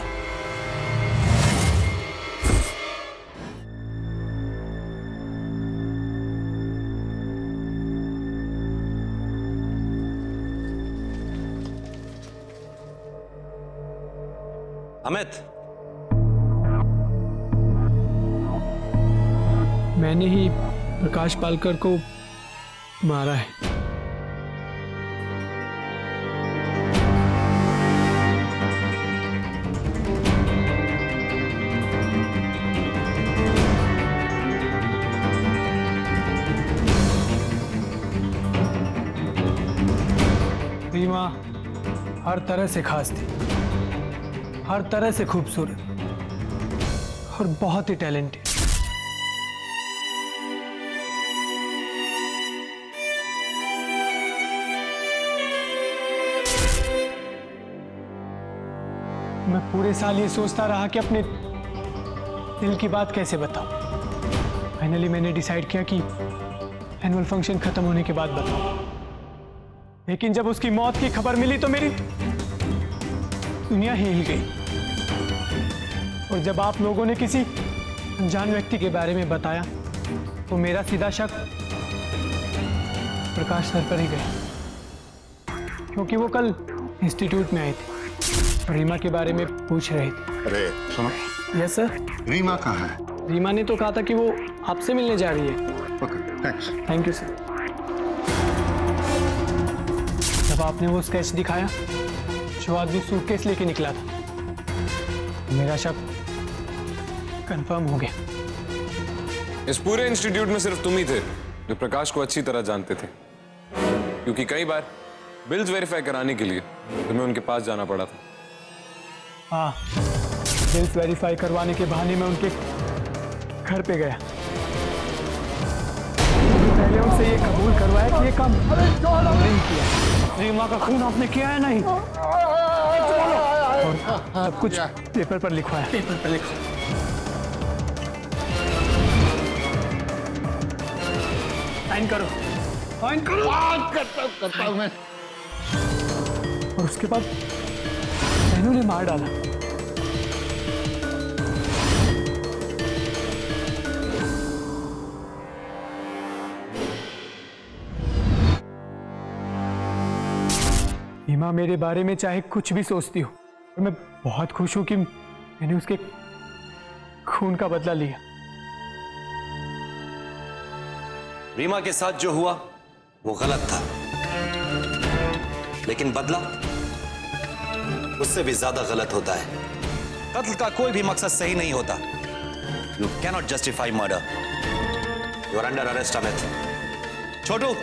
अमित, मैंने ही प्रकाश पालकर को मारा है। रीमा हर तरह से खास थी, हर तरह से खूबसूरत और बहुत ही टैलेंटेड। मैं पूरे साल ये सोचता रहा कि अपने दिल की बात कैसे बताऊं। फाइनली मैंने डिसाइड किया कि एनुअल फंक्शन खत्म होने के बाद बताऊं। लेकिन जब उसकी मौत की खबर मिली तो मेरी दुनिया ही हिल गई। और जब आप लोगों ने किसी अनजान व्यक्ति के बारे में बताया तो मेरा सीधा शक प्रकाश सर पर ही गया, क्योंकि वो कल इंस्टीट्यूट में आई थी, रीमा के बारे में पूछ रही थी। अरे सुनो। Yes sir. रीमा कहाँ है? रीमा ने तो कहा था कि वो आपसे मिलने जा रही है। Okay, thanks. Thank you sir. जब आपने वो स्केच दिखाया, जो आदमी सूटकेस लेके निकला था, मेरा शक कंफर्म हो गया। इस पूरे इंस्टीट्यूट में सिर्फ तुम ही थे जो प्रकाश को अच्छी तरह जानते थे, क्योंकि कई बार बिल्स वेरीफाई कराने के लिए तुम्हें उनके पास जाना पड़ा था। हाँ, बिल्स वेरीफाई करवाने के बहाने में उनके घर पे गया। पहले उनसे ये कबूल करवाया कि ये काम नहीं किया, रीमा का खून आपने किया है नहीं, और सब कुछ पेपर पर लिखवाया। पेपर पर लिखा। साइन करो, साइन करो। करता हूं मैं। और उसके बाद मैनू ने मार डाला। रीमा मेरे बारे में चाहे कुछ भी सोचती हो, और मैं बहुत खुश हूं कि मैंने उसके खून का बदला लिया। रीमा के साथ जो हुआ वो गलत था, लेकिन बदला उससे भी ज्यादा गलत होता है। कत्ल का कोई भी मकसद सही नहीं होता। You cannot justify murder. You are under arrest Amit. Chhotu,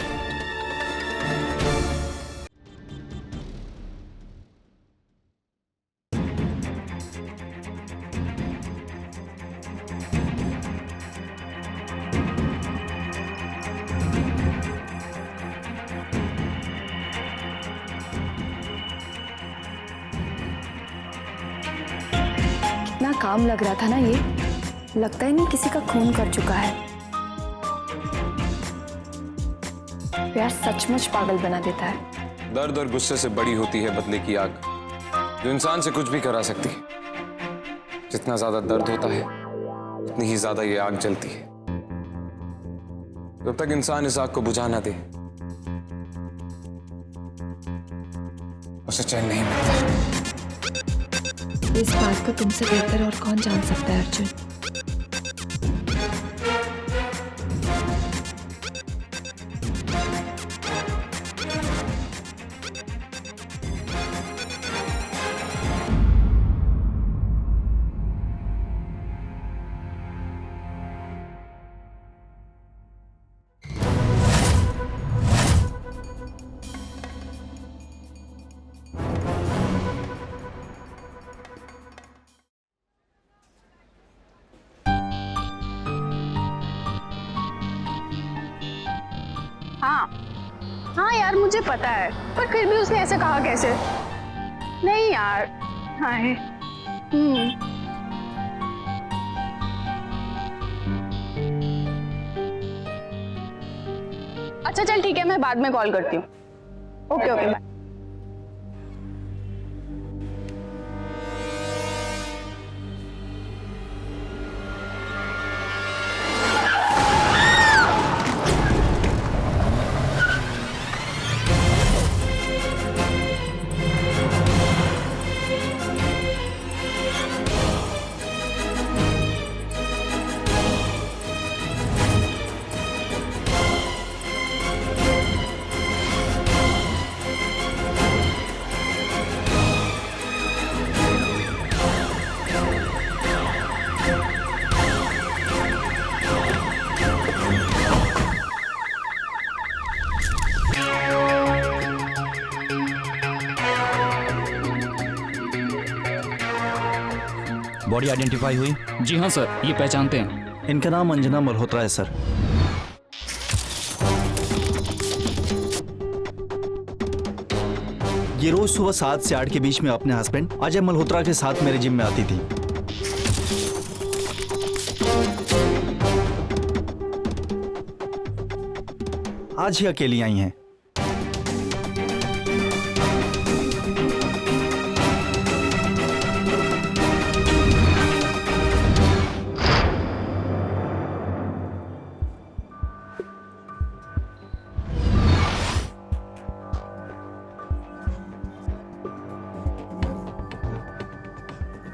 काम लग रहा था ना, ये लगता ही नहीं किसी का खून कर चुका है। प्यार सचमुच पागल बना देता है। दर्द और गुस्से से बड़ी होती है बदले की आग, जो इंसान से कुछ भी करा सकती है। जितना ज्यादा दर्द होता है उतनी ही ज्यादा ये आग जलती है। जब तक इंसान इस आग को बुझा ना दे उसे चैन नहीं मिलता। इस बात को तुमसे बेहतर और कौन जान सकता है अर्जुन। हाँ यार मुझे पता है, पर फिर भी उसने ऐसे कहा कैसे? नहीं यार। हाय। अच्छा चल ठीक है, मैं बाद में कॉल करती हूँ। Okay okay bye. Body identify हुई? जी हाँ सर, ये पहचानते हैं। इनका नाम अंजना मल्होत्रा है सर। ये रोज सुबह 7 से 8 के बीच में अपने हस्बैंड अजय मल्होत्रा के साथ मेरे जिम में आती थी। आज ही अकेली आई हैं।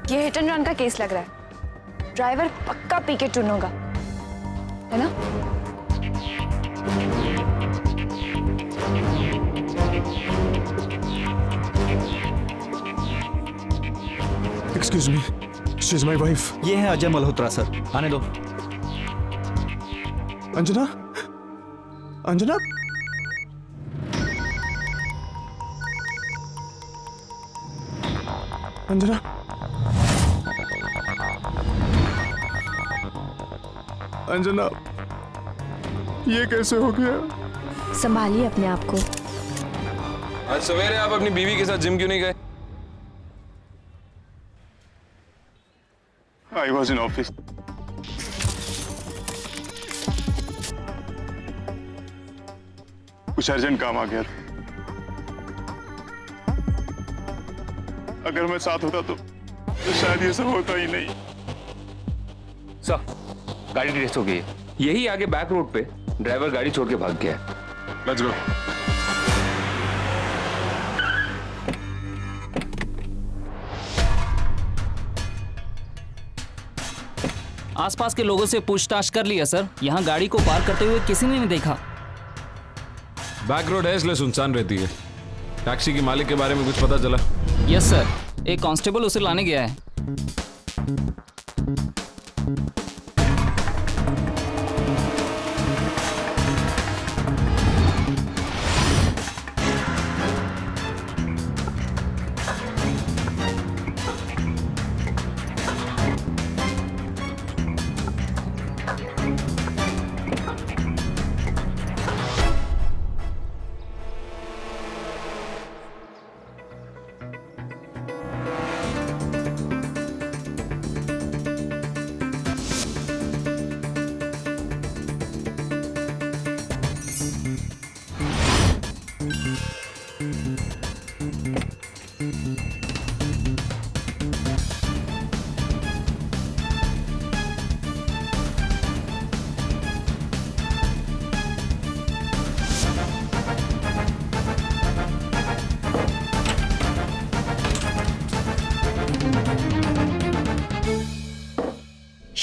ये हिट एंड रन का केस लग रहा है। ड्राइवर पक्का पी के टून होगा, है ना? Excuse me, she is my wife. ये है अजय मल्होत्रा सर। आने दो। अंजना, अंजना, अंजना, अंजना, ये कैसे हो गया? संभालिए अपने आप को। आज सवेरे आप अपनी बीवी के साथ जिम क्यों नहीं गए? I was in office. कुछ अर्जेंट काम आ गया था। अगर मैं साथ होता तो शायद ये सब होता ही नहीं। सर, गाड़ी रेस हो गई है। यही आगे बैक रोड पे ड्राइवर गाड़ी छोड़ के भाग गया है। Let's go. आसपास के लोगों से पूछताछ कर लिया सर। यहाँ गाड़ी को पार करते हुए किसी ने नहीं देखा। बैक रोड है इसलिए सुनसान रहती है। टैक्सी के मालिक के बारे में कुछ पता चला? यस सर, एक कांस्टेबल उसे लाने गया है।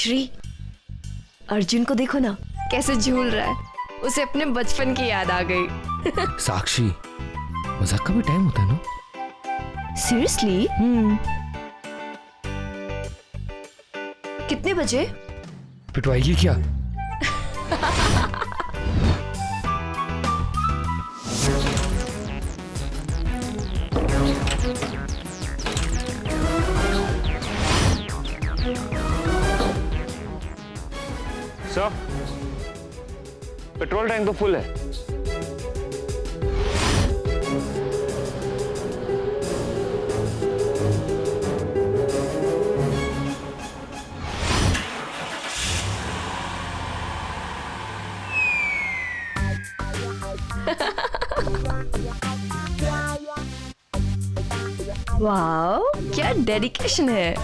श्री, अर्जुन को देखो ना कैसे झूल रहा है, उसे अपने बचपन की याद आ गई। साक्षी, मजाक का भी टाइम होता है ना? सीरियसली? कितने बजे? पिटवाएगी क्या? सर, पेट्रोल टैंक तो फुल है। वाओ, क्या डेडिकेशन है।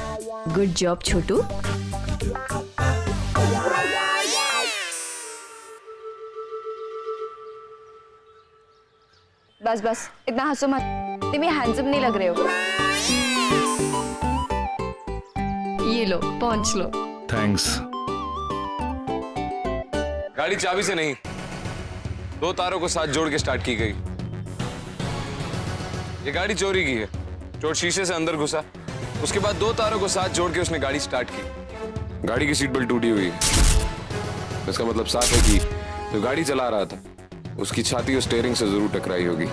गुड जॉब छोटू। बस बस, इतना हंसो मत, तुम हैंडसम नहीं लग रहे हो। ये लो, पहुंच लो। थैंक्स। गाड़ी चाबी से नहीं, 2 तारों को साथ जोड़ के स्टार्ट की गई। ये गाड़ी चोरी की है। चोर शीशे से अंदर घुसा, उसके बाद 2 तारों को साथ जोड़ के उसने गाड़ी स्टार्ट की। गाड़ी की सीट बेल्ट टूटी हुई है। इसका मतलब साफ है कि जो गाड़ी चला रहा था उसकी छाती और स्टीयरिंग से जरूर टकराई होगी।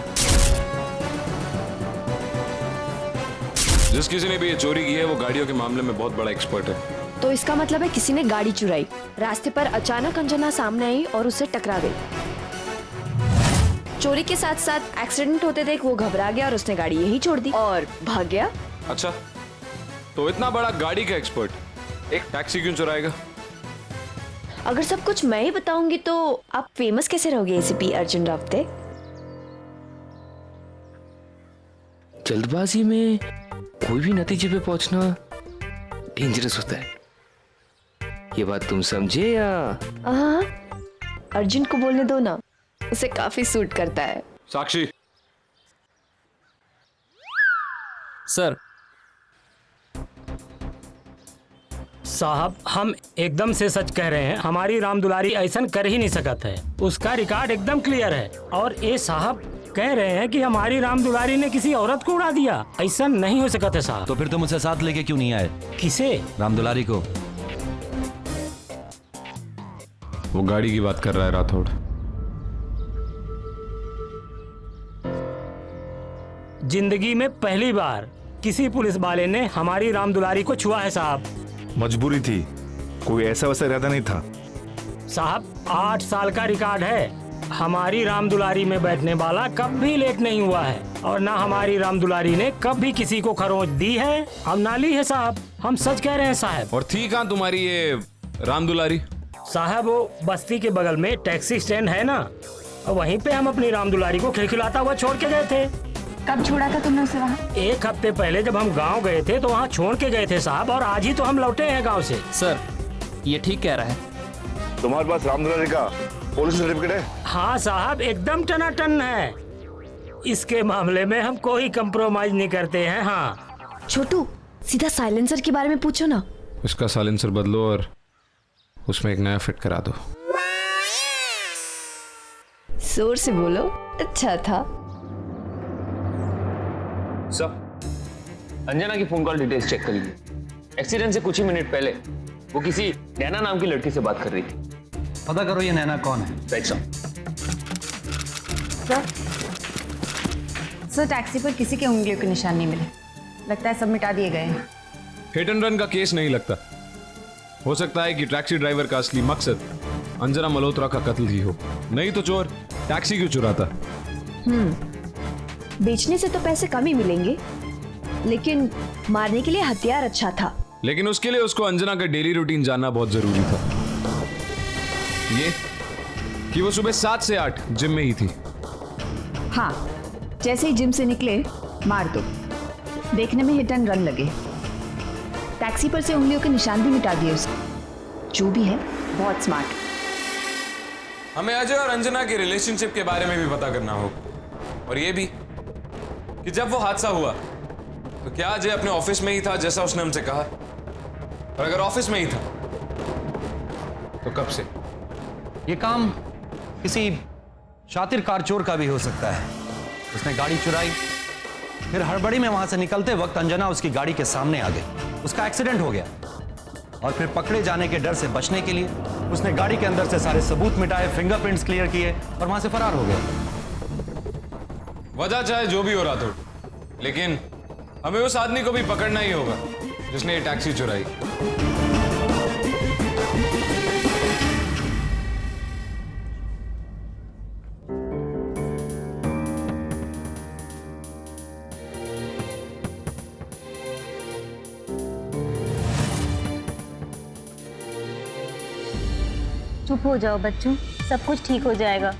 जिस किसी ने भी ये चोरी की है वो गाड़ियों के मामले में बहुत बड़ा एक्सपर्ट है। तो इसका मतलब है किसी ने गाड़ी चुराई, रास्ते पर अचानक अंजना सामने आई और उससे टकरा गई। चोरी के साथ साथ एक्सीडेंट होते देख वो घबरा गया और उसने गाड़ी यहीं छोड़ दी और भाग गया। अच्छा, तो इतना बड़ा गाड़ी का एक्सपर्ट एक टैक्सी क्यों चुराएगा? अगर सब कुछ मैं ही बताऊंगी तो आप फेमस कैसे रहोगे एसीपी अर्जुन रावते? जल्दबाजी में कोई भी नतीजे पे पहुंचना डेंजरस होता है, ये बात तुम समझे या? हाँ, अर्जुन को बोलने दो ना, उसे काफी सूट करता है। साक्षी। सर साहब, हम एकदम से सच कह रहे हैं, हमारी राम दुलारी ऐसा कर ही नहीं सकत है। उसका रिकॉर्ड एकदम क्लियर है। और ये साहब कह रहे हैं कि हमारी राम दुलारी ने किसी औरत को उड़ा दिया। ऐसा नहीं हो सकता है साहब। तो फिर तुम उसे साथ लेके क्यों नहीं आए? किसे? राम दुलारी को। वो गाड़ी की बात कर रहा है राठौड़। जिंदगी में पहली बार किसी पुलिस वाले ने हमारी राम दुलारी को छुआ है साहब। मजबूरी थी, कोई ऐसा वैसा इरादा नहीं था साहब। 8 साल का रिकॉर्ड है। हमारी राम दुलारी में बैठने वाला कभी लेट नहीं हुआ है और ना हमारी राम दुलारी ने कभी किसी को खरोंच दी है और ना ली है साहब। हम सच कह रहे हैं साहब। और थी कहाँ तुम्हारी ये राम दुलारी? साहब वो बस्ती के बगल में टैक्सी स्टैंड है ना, वहीं पे हम अपनी राम दुलारी को खिलखिलाता हुआ छोड़ के गए थे। कब छोड़ा था तुमने उसे वहाँ? 1 हफ्ते पहले जब हम गांव गए थे तो वहाँ छोड़ के गए थे साहब, और आज ही तो हम लौटे हैं गांव से। सर, ये ठीक कह रहा है। तुम्हारे पास राम दुलारी का पुलिस सर्टिफिकेट है? हाँ साहब, एकदम टनाटन है। इसके मामले में हम कोई कंप्रोमाइज नहीं करते हैं। हाँ छोटू, सीधा साइलेंसर के बारे में पूछो ना। इसका साइलेंसर बदलो और उसमें एक नया फिट करा दो। जोर से बोलो, अच्छा था। सर, अंजना की फोन कॉल डिटेल्स चेक कर लीजिए। एक्सीडेंट से कुछ ही मिनट पहले वो किसी नैना नाम की लड़की से बात कर रही थी। पता करो ये नैना कौन है। सर, टैक्सी पर किसी के उंगलियों के निशान नहीं मिले। लगता है सब मिटा दिए गए हैं। हिट एंड रन का केस नहीं लगता। हो सकता है कि टैक्सी ड्राइवर का असली मकसद अंजना मल्होत्रा का कत्ल ही हो, नहीं तो चोर टैक्सी क्यों चुराता? बेचने से तो पैसे कम ही मिलेंगे, लेकिन मारने के लिए हथियार अच्छा था। लेकिन उसके लिए उसको अंजना का डेली रूटीन जानना बहुत जरूरी था। ये कि वो सुबह 7 से 8 जिम में ही थी। हाँ, जैसे ही जिम से निकले मार दो। देखने में हिट एंड रन लगे। टैक्सी पर से उंगलियों के निशान भी मिटा दिए उसने। जो भी है बहुत स्मार्ट। हमें अजय और अंजना के रिलेशनशिप के बारे में भी पता करना होगा, और ये भी कि जब वो हादसा हुआ तो क्या अजय अपने ऑफिस में ही था जैसा उसने हमसे कहा? और अगर ऑफिस में ही था तो कब से? ये काम किसी शातिर कार चोर का भी हो सकता है। उसने गाड़ी चुराई, फिर हड़बड़ी में वहां से निकलते वक्त अंजना उसकी गाड़ी के सामने आ गई। उसका एक्सीडेंट हो गया और फिर पकड़े जाने के डर से बचने के लिए उसने गाड़ी के अंदर से सारे सबूत मिटाए, फिंगरप्रिंट्स क्लियर किए और वहां से फरार हो गया। वजह चाहे जो भी हो रहा था, लेकिन हमें उस आदमी को भी पकड़ना ही होगा जिसने ये टैक्सी चुराई। चुप हो जाओ बच्चों, सब कुछ ठीक हो जाएगा।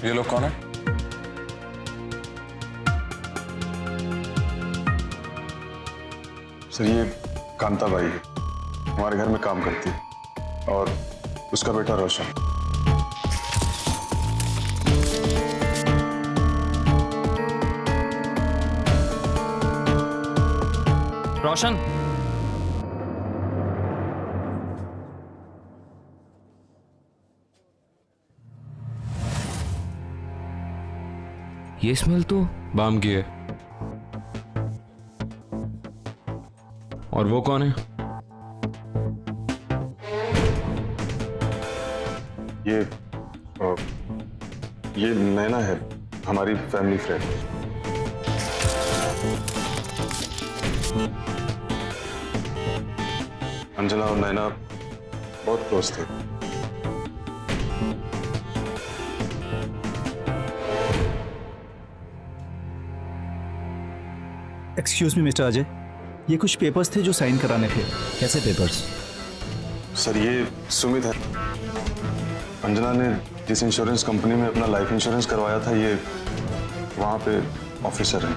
ये लोग कौन है? सर ये कांता बाई है, हमारे घर में काम करती है, और उसका बेटा रोशन। रोशन, ये स्मेल तो बाम की है। और वो कौन है? ये नैना है, हमारी फैमिली फ्रेंड। अंजना और नैना बहुत क्लोज थे। एक्सक्यूज मी मिस्टर अजय, ये कुछ पेपर्स थे जो साइन कराने थे। कैसे पेपर्स? सर ये सुमित है, अंजना ने जिस इंश्योरेंस कंपनी में अपना लाइफ इंश्योरेंस करवाया था, ये वहां पे ऑफिसर है।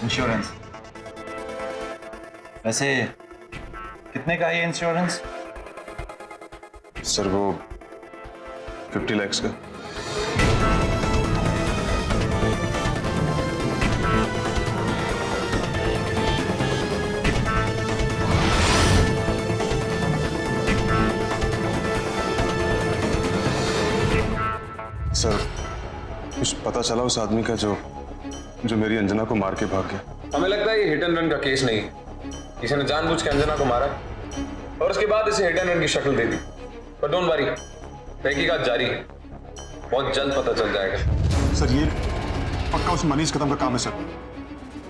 इंश्योरेंस? वैसे कितने का है ये इंश्योरेंस? सर वो 50 लाख का। सर कुछ पता चला उस आदमी का जो मेरी अंजना को मार के भाग गया? हमें लगता है ये हिट एंड रन का केस नहीं है। किसी ने जानबूझ के अंजना को मारा और उसके बाद इसे हिट एंड रन की शक्ल दे दी। पर डोंट वरी, तहकीकात जारी है, बहुत जल्द पता चल जाएगा। सर ये पक्का उस मनीष कदम का काम है सर।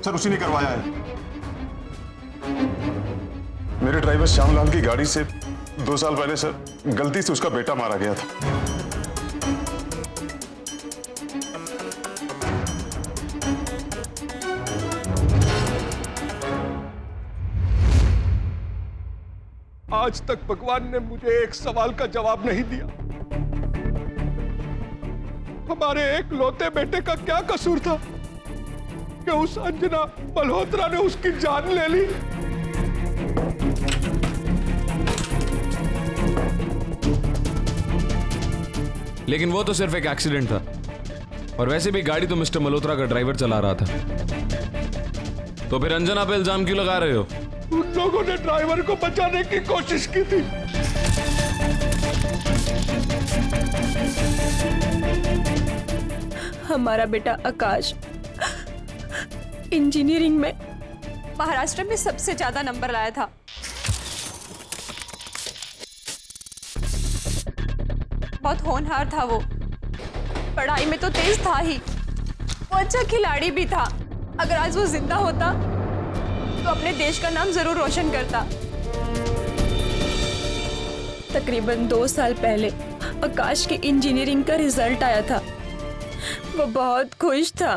सर उसी ने करवाया है। मेरे ड्राइवर श्यामलाल की गाड़ी से 2 साल पहले सर गलती से उसका बेटा मारा गया था। आज तक भगवान ने मुझे एक सवाल का जवाब नहीं दिया। हमारे एक लौते बेटे का क्या कसूर था कि उस अंजना मल्होत्रा ने उसकी जान ले ली? लेकिन वो तो सिर्फ एक एक्सीडेंट था, और वैसे भी गाड़ी तो मिस्टर मल्होत्रा का ड्राइवर चला रहा था। तो फिर अंजना पे इल्जाम क्यों लगा रहे हो? उन लोगों ने ड्राइवर को बचाने की कोशिश की थी। हमारा बेटा आकाश इंजीनियरिंग में महाराष्ट्र में सबसे ज्यादा नंबर लाया था। बहुत होनहार था वो, पढ़ाई में तो तेज था ही, वो अच्छा खिलाड़ी भी था। अगर आज वो जिंदा होता तो अपने देश का नाम जरूर रोशन करता। तकरीबन 2 साल पहले आकाश के इंजीनियरिंग का रिजल्ट आया था। वो बहुत खुश था,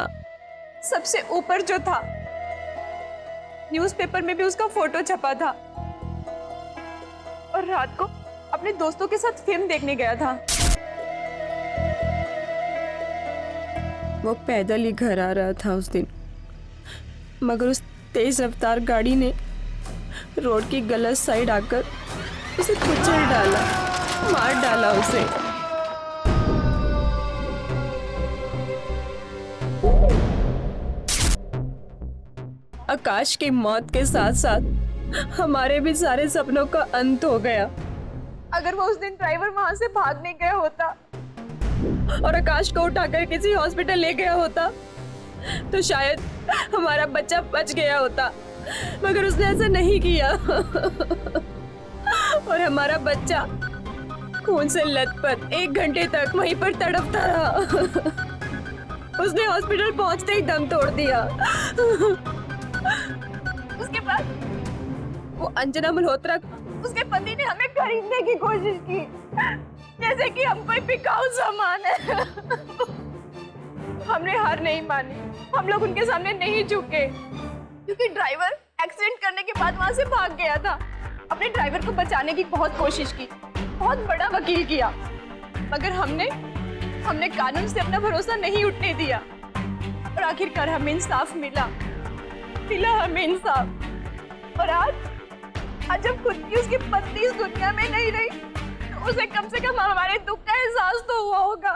सबसे ऊपर जो था। न्यूज़पेपर में भी उसका फोटो छपा था, और रात को अपने दोस्तों के साथ फिल्म देखने गया था। वो पैदल ही घर आ रहा था उस दिन, मगर उस तेज रफ्तार गाड़ी ने रोड की गलत साइड आकर उसे कुचल डाला, मार डाला उसे। आकाश की मौत के साथ साथ हमारे भी सारे सपनों का अंत हो गया। अगर वो उस दिन ड्राइवर वहां से भाग नहीं गया होता और आकाश को उठाकर किसी हॉस्पिटल ले गया होता तो शायद हमारा बच्चा बच गया होता, मगर उसने ऐसा नहीं किया और हमारा बच्चा खून से लथपथ 1 घंटे तक वहीं पर तड़पता रहा। उसने हॉस्पिटल पहुंचते ही दम तोड़ दिया। उसके बाद वो अंजना मल्होत्रा, उसके पति ने हमें खरीदने की कोशिश की जैसे कि हम कोई बिकाऊ सामान है। हमने हार नहीं मानी, हम लोग उनके सामने नहीं झुके क्योंकि ड्राइवर एक्सीडेंट करने के बाद वहां से भाग गया था। अपने ड्राइवर को बचाने की बहुत कोशिश की, बहुत बड़ा वकील किया, मगर हमने कानून से अपना भरोसा नहीं उठने दिया और आखिरकार हमें इंसाफ मिला हमें इंसाफ। और आज जब खुद की उसकी पत्नी इस दुनिया में नहीं रही तो उसे कम से कम हमारे दुख का एहसास तो हुआ होगा।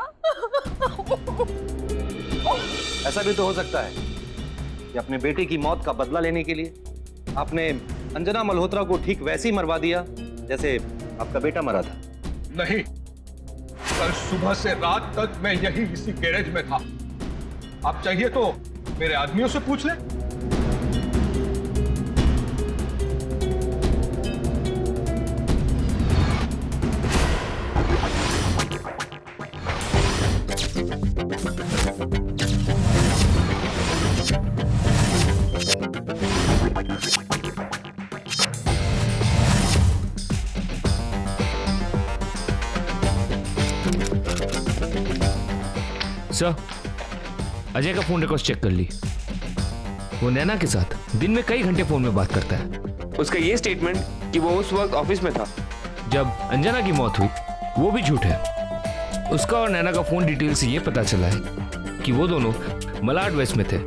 ऐसा भी तो हो सकता है कि अपने बेटे की मौत का बदला लेने के लिए आपने अंजना मल्होत्रा को ठीक वैसे ही मरवा दिया जैसे आपका बेटा मरा था। नहीं, कल सुबह से रात तक मैं यही इसी गैरेज में था। आप चाहिए तो मेरे आदमियों से पूछ लें। सर, अजय का फोन रिकॉर्ड चेक कर ली। वो नैना के साथ दिन में कई घंटे फोन में बात करता है। उसका ये स्टेटमेंट कि वो उस वक्त ऑफिस में था जब अंजना की मौत हुई, वो भी झूठ है। उसका और नैना का फोन डिटेल से ये पता चला है कि वो दोनों मलाड वेस्ट में थे,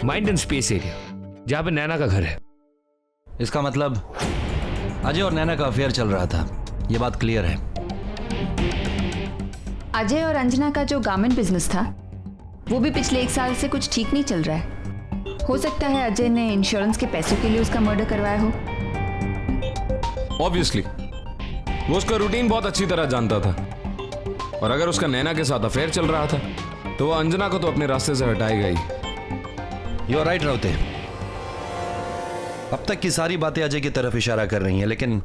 माइंड एंड स्पेस एरिया, जहां पे नैना का घर है। इसका मतलब अजय और नैना का अफेयर चल रहा था, ये बात क्लियर है। अजय और अंजना का जो गारमेंट बिजनेस था वो भी पिछले 1 साल से कुछ ठीक नहीं चल रहा है। हो सकता है अजय ने इंश्योरेंस के पैसों के लिए उसका मर्डर करवाया हो। ऑब्वियसली वो उसका रूटीन बहुत अच्छी तरह जानता था, और अगर उसका नैना के साथ अफेयर चल रहा था तो वो अंजना को तो अपने रास्ते से हटाएगा ही। यू आर राइट राउते, अब तक की सारी बातें अजय की तरफ इशारा कर रही हैं, लेकिन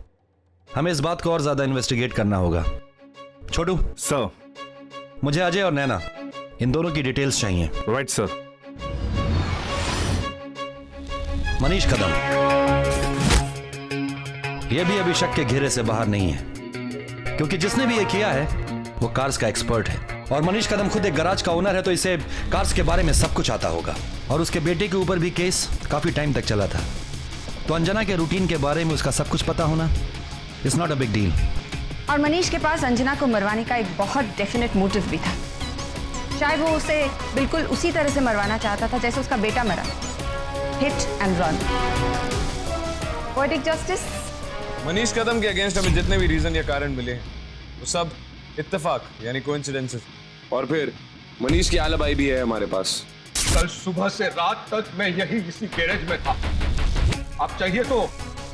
हमें इस बात को और ज्यादा इन्वेस्टिगेट करना होगा। छोटू सर, मुझे अजय और नैना इन दोनों की डिटेल्स चाहिए। Right sir. मनीष कदम, यह भी अभी शक के घेरे से बाहर नहीं है, क्योंकि जिसने भी ये किया है वो कार्स का एक्सपर्ट है, और मनीष कदम खुद एक गैराज का ओनर है, तो इसे कार्स के बारे में सब कुछ आता होगा। और उसके बेटे के ऊपर भी केस काफी टाइम तक चला था, तो अंजना के रूटीन के बारे में उसका सब कुछ पता होना it's not a big deal. और मनीष के पास अंजना को मरवाने का एक बहुत डेफिनेट मोटिव भी था। शायद वो उसे बिल्कुल उसी तरह से मरवाना चाहता था जैसे उसका बेटा मरा, hit and run. Poetic justice. Manish Kadam के अगेंस्ट हमें जितने भी रीजन या कारण मिले हैं वो सब इत्तेफाक यानी कोइंसिडेंसेस, और फिर मनीष की आलिबाई भी है हमारे पास। कल सुबह से रात तक मैं यही इसी गैरेज में था। आप चाहिए तो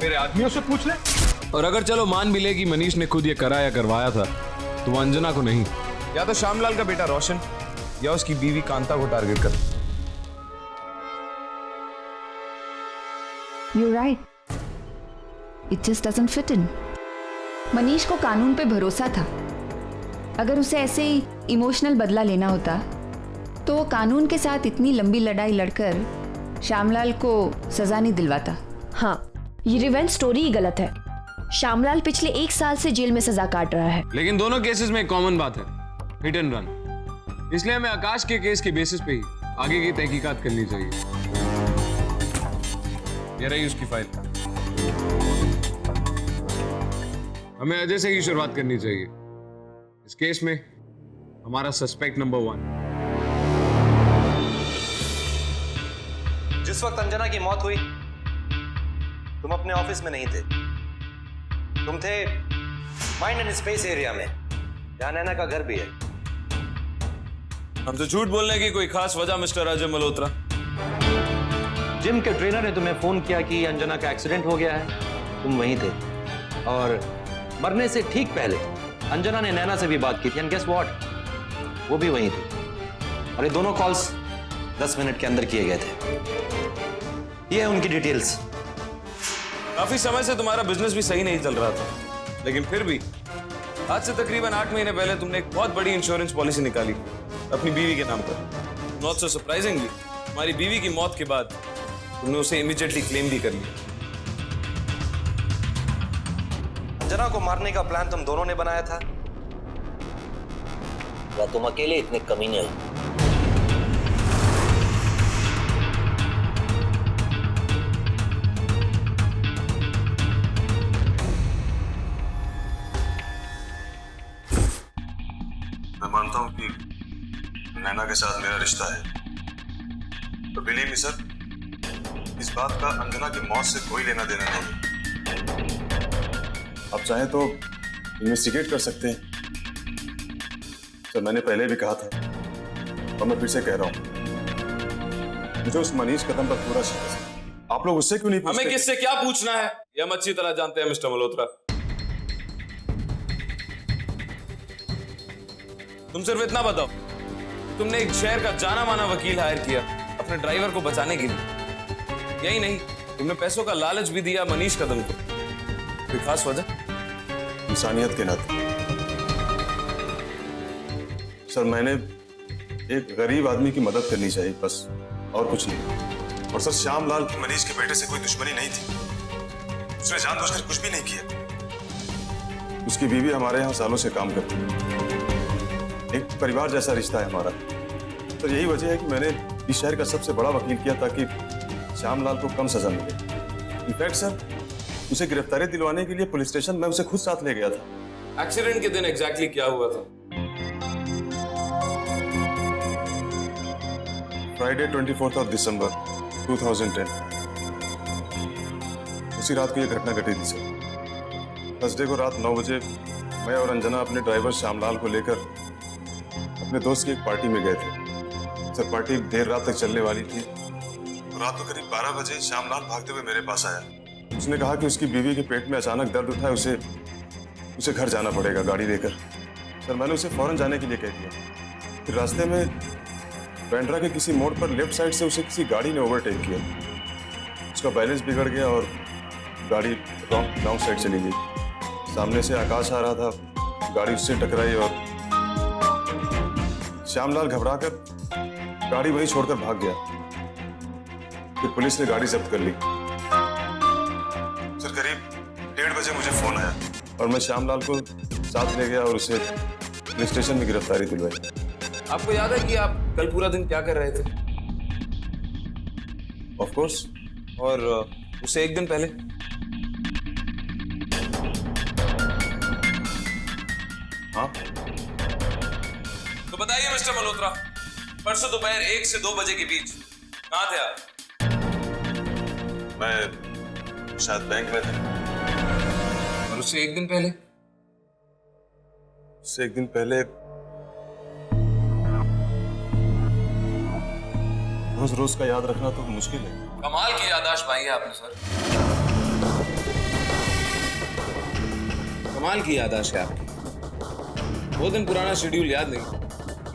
मेरे आदमियों से पूछ लें। और अगर चलो मान भी ले कि मनीष ने खुद ये कराया करवाया था, तो वो अंजना को नहीं, या तो श्यामलाल का बेटा रोशन या उसकी बीवी कांता को टारगेट कर। You're right. It just doesn't fit in. Manish को कानून पे भरोसा था। अगर उसे ऐसे ही इमोशनल बदला लेना होता तो वो कानून के साथ इतनी लंबी लड़ाई लड़कर श्यामलाल को सजा नहीं दिलवाता। हाँ, ये रिवेंज स्टोरी ही गलत है। श्यामलाल पिछले 1 साल से जेल में सजा काट रहा है। लेकिन दोनों केसेस में एक कॉमन बात है, हिट एंड रन। इसलिए हमें आकाश के केस के बेसिस पे ही आगे की तहकीकात करनी चाहिए। ये रही उसकी फाइल। हमें अजय से ही शुरुआत करनी चाहिए। इस केस में हमारा सस्पेक्ट नंबर 1। जिस वक्त अंजना की मौत हुई तुम अपने ऑफिस में नहीं थे, तुम थे माइंड एंड स्पेस एरिया में, जहां नैना का घर भी है। हम तो झूठ बोलने की कोई खास वजह मिस्टर अजय मल्होत्रा? जिम के ट्रेनर ने तुम्हें फोन किया कि अंजना का एक्सीडेंट हो गया है, तुम वहीं थे। और मरने से ठीक पहले अंजना ने नैना से भी बात की थी, एंड गेस व्हाट, वो भी वहीं थी। और ये दोनों कॉल्स 10 मिनट के अंदर किए गए थे। ये है उनकी डिटेल्स। काफी समय से तुम्हारा बिजनेस भी सही नहीं चल रहा था, लेकिन फिर भी आज से तकरीबन 8 महीने पहले तुमने एक बहुत बड़ी इंश्योरेंस पॉलिसी निकाली अपनी बीवी के नाम पर। नॉट सो सरप्राइजिंगली, तुम्हारी बीवी की मौत के बाद तुमने उसे इमीडिएटली क्लेम भी कर लिया। अंजना को मारने का प्लान तुम दोनों ने बनाया था या तुम अकेले इतने कमीने हो? मैं मानता हूं कि नैना के साथ मेरा रिश्ता है, तो बिलीव मी सर, इस बात का अंजना की मौत से कोई लेना देना नहीं। आप चाहें तो इन्वेस्टिगेट कर सकते हैं सर। मैंने पहले भी कहा था और मैं फिर से कह रहा हूं, मुझे उस मनीष कदम पर पूरा शक है। आप लोग उससे क्यों नहीं पूछते? हमें किससे क्या पूछना है ये हम अच्छी तरह जानते हैं मिस्टर मल्होत्रा। तुम सिर्फ इतना बताओ, तुमने एक शहर का जाना माना वकील हायर किया अपने ड्राइवर को बचाने के लिए। यही नहीं, तुमने पैसों का लालच भी दिया मनीष कदम को। कोई खास वजह? इंसानियत के नाते सर, मैंने एक गरीब आदमी की मदद करनी चाहिए, बस, और कुछ नहीं। और सर, श्यामलाल की मनीष के बेटे से कोई दुश्मनी नहीं थी। उसने जानबूझकर कुछ भी नहीं किया। उसकी बीवी हमारे यहाँ सालों से काम करती है, एक परिवार जैसा रिश्ता है हमारा। तो यही वजह है कि मैंने इस शहर का सबसे बड़ा वकील किया ताकि श्यामलाल को कम सजा मिले। इनफैक्ट सर, उसे गिरफ्तारी दिलवाने के लिए पुलिस स्टेशन में उसे खुद साथ ले गया था। एक्सीडेंट के दिन एग्जैक्टली क्या हुआ था? फ्राइडे 24 दिसंबर 2010, उसी रात को यह घटना घटी थी सर। थर्सडे को रात 9 बजे मैं और अंजना अपने ड्राइवर श्यामलाल को लेकर अपने दोस्त की एक पार्टी में गए थे। सर, पार्टी देर रात तक चलने वाली थी। रात को करीब 12 बजे श्यामलाल भागते हुए मेरे पास आया। उसने कहा कि उसकी बीवी के पेट में अचानक दर्द उठा है, उसे घर जाना पड़ेगा गाड़ी लेकर। सर, मैंने उसे फौरन जाने के लिए कह दिया। फिर रास्ते में बैंड्रा के किसी मोड़ पर लेफ्ट साइड से उसे किसी गाड़ी ने ओवरटेक किया। उसका बैलेंस बिगड़ गया और गाड़ी रॉन्ग साइड चली गई। सामने से आकाश आ रहा था, गाड़ी उससे टकराई और श्यामलाल घबराकर गाड़ी वहीं छोड़कर भाग गया। फिर पुलिस ने गाड़ी जब्त कर ली। सर, करीब 1:30 बजे मुझे फोन आया और मैं श्यामलाल को साथ ले गया और उसे पुलिस स्टेशन में गिरफ्तारी दिलवाई। आपको याद है कि आप कल पूरा दिन क्या कर रहे थे? Of course. और उससे एक दिन पहले? हाँ। तो बताइए मिस्टर मल्होत्रा, परसों दोपहर 1 से 2 बजे के बीच कहाँ थे आप? मैं शायद बैंक में था। और उससे एक दिन पहले? उससे एक दिन पहले रोज रोज का याद रखना तो मुश्किल है। कमाल की याददाश्त पाई है आपने सर, कमाल की याददाश्त है आपकी। 2 दिन पुराना शेड्यूल याद नहीं,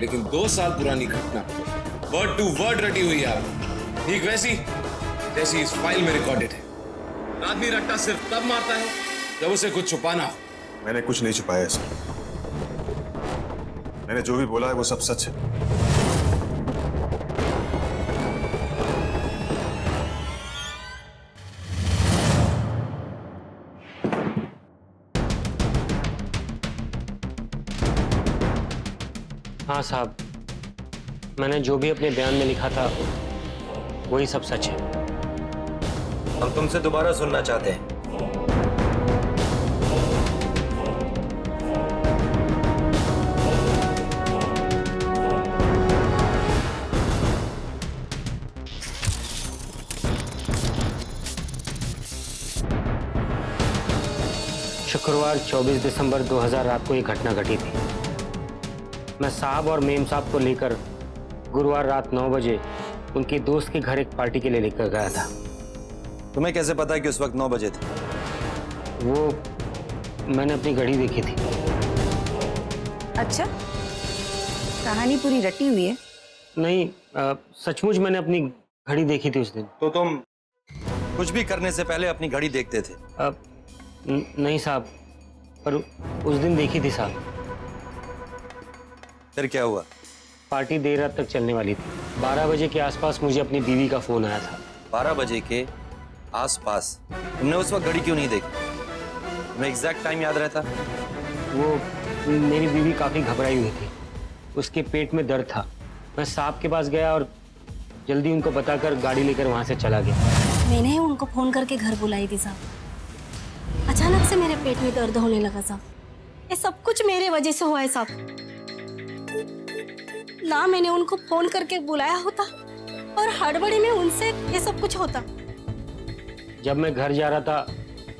लेकिन 2 साल पुरानी घटना वर्ड टू वर्ड रटी हुई है आपने, ठीक वैसी जैसी इस फाइल में रिकॉर्डेड है। आदमी रट्टा सिर्फ तब मारता है जब उसे कुछ छुपाना हो। मैंने कुछ नहीं छुपाया सर। मैंने जो भी बोला है वो सब सच है। हाँ साहब, मैंने जो भी अपने बयान में लिखा था वही सब सच है। हम तुमसे दोबारा सुनना चाहते हैं। शुक्रवार 24 दिसंबर 2000 रात को ये घटना घटी थी। मैं साहब और मेम साहब को लेकर गुरुवार रात 9 बजे उनके दोस्त के घर एक पार्टी के लिए लेकर गया था। तुम्हें कैसे पता है कि उस वक्त 9 बजे थे? वो मैंने अपनी घड़ी देखी थी। अच्छा, कहानी पूरी रटी हुई है? नहीं, सचमुच मैंने अपनी घड़ी देखी थी उस दिन। तो तुम कुछ भी करने से पहले अपनी घड़ी देखते थे? नहीं साहब, पर उस दिन देखी थी साहब। फिर क्या हुआ? पार्टी देर रात तक चलने वाली थी। 12 बजे के आसपास मुझे अपनी बीवी का फोन आया था। 12 बजे के आसपास? तुमने उस वक्त घड़ी क्यों नहीं देखी? तुम्हें एग्जैक्ट टाइम याद रहता? वो मेरी बीवी काफी घबराई हुई थी, उसके पेट में दर्द था। मैं साहब के पास गया और जल्दी उनको बताकर गाड़ी लेकर वहां से चला गया। मैंने ही उनको फोन करके घर बुलाई थी साहब। अचानक से मेरे पेट में दर्द होने लगा साहब। ये सब कुछ मेरे वजह से हुआ है साहब। ना मैंने उनको फोन करके बुलाया होता और हड़बड़ी में उनसे ये सब कुछ होता। जब मैं घर जा रहा था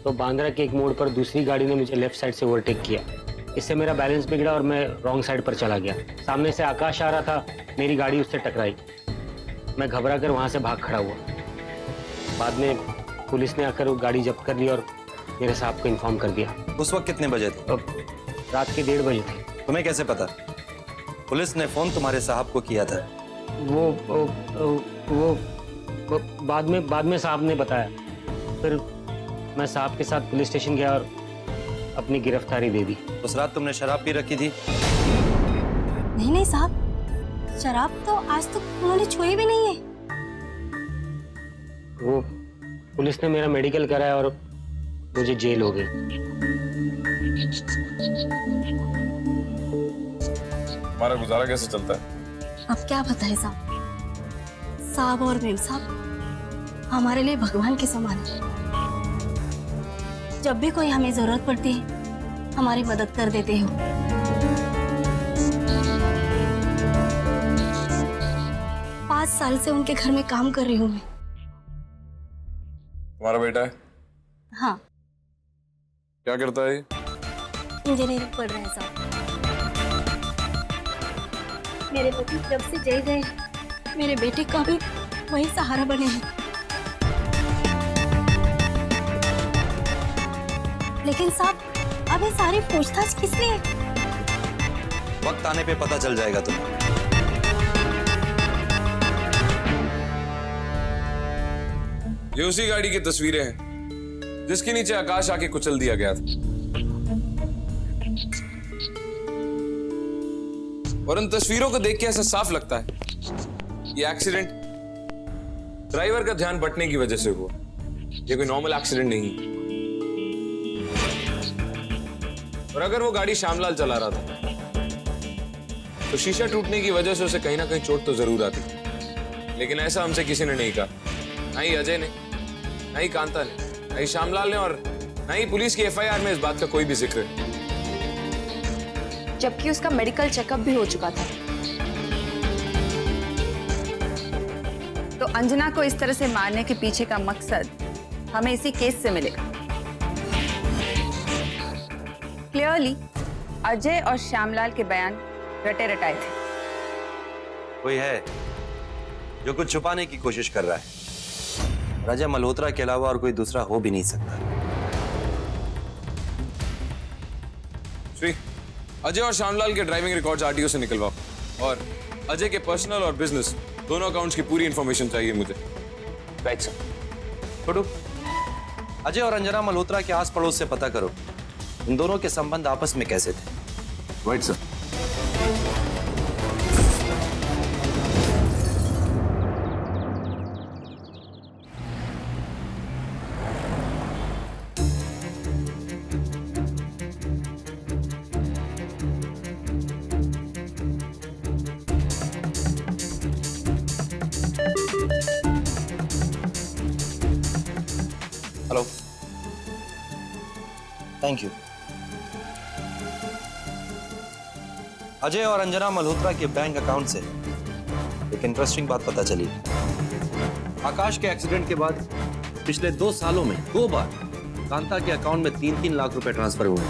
तो बांद्रा के एक मोड़ पर दूसरी गाड़ी ने मुझे लेफ्ट साइड से ओवरटेक किया। इससे मेरा बैलेंस बिगड़ा और मैं रॉन्ग साइड पर चला गया। सामने से आकाश आ रहा था, मेरी गाड़ी उससे टकराई। मैं घबरा कर वहां से भाग खड़ा हुआ। बाद में पुलिस ने आकर वो गाड़ी जब्त कर ली और मेरे साहब को इन्फॉर्म कर दिया। उस वक्त कितने बजे थे? रात के 1:30 बजे थे। तुम्हें कैसे पता? पुलिस ने फोन तुम्हारे साहब को किया था? वो बाद में साहब ने बताया। फिर मैं साहब के साथ पुलिस स्टेशन गया और अपनी गिरफ्तारी दे दी। उस रात तुमने शराब पी रखी थी? नहीं साहब, शराब तो आज तक उन्होंने छुई भी नहीं है। वो पुलिस ने मेरा मेडिकल कराया और मुझे जेल हो गई। हमारा गुजारा कैसे चलता है? अब क्या बताएं साहब। साहब और मेम साहब हमारे लिए भगवान के समान है। जब भी कोई हमें जरूरत पड़ती है हमारी मदद कर देते हो। 5 साल से उनके घर में काम कर रही हूँ मैं। तुम्हारा बेटा है? हाँ। क्या करता है? इंजीनियरिंग पढ़ रहे हैं साहब। मेरे पति जब से जेल गए मेरे बेटे का भी वही सहारा बने हैं। लेकिन साहब अब ये सारी पूछताछ किस लिए? वक्त आने पे पता चल जाएगा तुम्हें। ये उसी गाड़ी की तस्वीरें हैं जिसके नीचे आकाश आके कुचल दिया गया था। और उन तस्वीरों को देख के ऐसा साफ लगता है ये एक्सीडेंट ड्राइवर का ध्यान बंटने की वजह से हुआ। ये कोई नॉर्मल एक्सीडेंट नहीं। और अगर वो गाड़ी श्यामलाल चला रहा था तो शीशा टूटने की वजह से उसे कहीं ना कहीं चोट तो जरूर आती। लेकिन ऐसा हमसे किसी ने नहीं कहा, ना ही अजय ने, ना ही कांता ने, ना ही श्यामलाल ने और ना ही पुलिस की एफआईआर में इस बात का कोई भी जिक्र है। जबकि उसका मेडिकल चेकअप भी हो चुका था। तो अंजना को इस तरह से मारने के पीछे का मकसद हमें इसी केस से मिलेगा। क्लियरली अजय और श्यामलाल के बयान रटे रटाए थे। कोई है जो कुछ छुपाने की कोशिश कर रहा है। राजा मल्होत्रा के अलावा और कोई दूसरा हो भी नहीं सकता। श्री, अजय और श्यामलाल के ड्राइविंग रिकॉर्ड्स आरटीओ से निकलवाओ और अजय के पर्सनल और बिजनेस दोनों अकाउंट्स की पूरी इंफॉर्मेशन चाहिए मुझे। Right sir. छोटू, अजय और अंजना मल्होत्रा के आस पड़ोस से पता करो इन दोनों के संबंध आपस में कैसे थे। Right sir. Hello, thank you. Ajay और अंजना मल्होत्रा के बैंक अकाउंट से एक इंटरेस्टिंग बात पता चली। आकाश के एक्सीडेंट के बाद पिछले 2 सालों में 2 बार कांता के अकाउंट में 3-3 लाख रुपए ट्रांसफर हुए।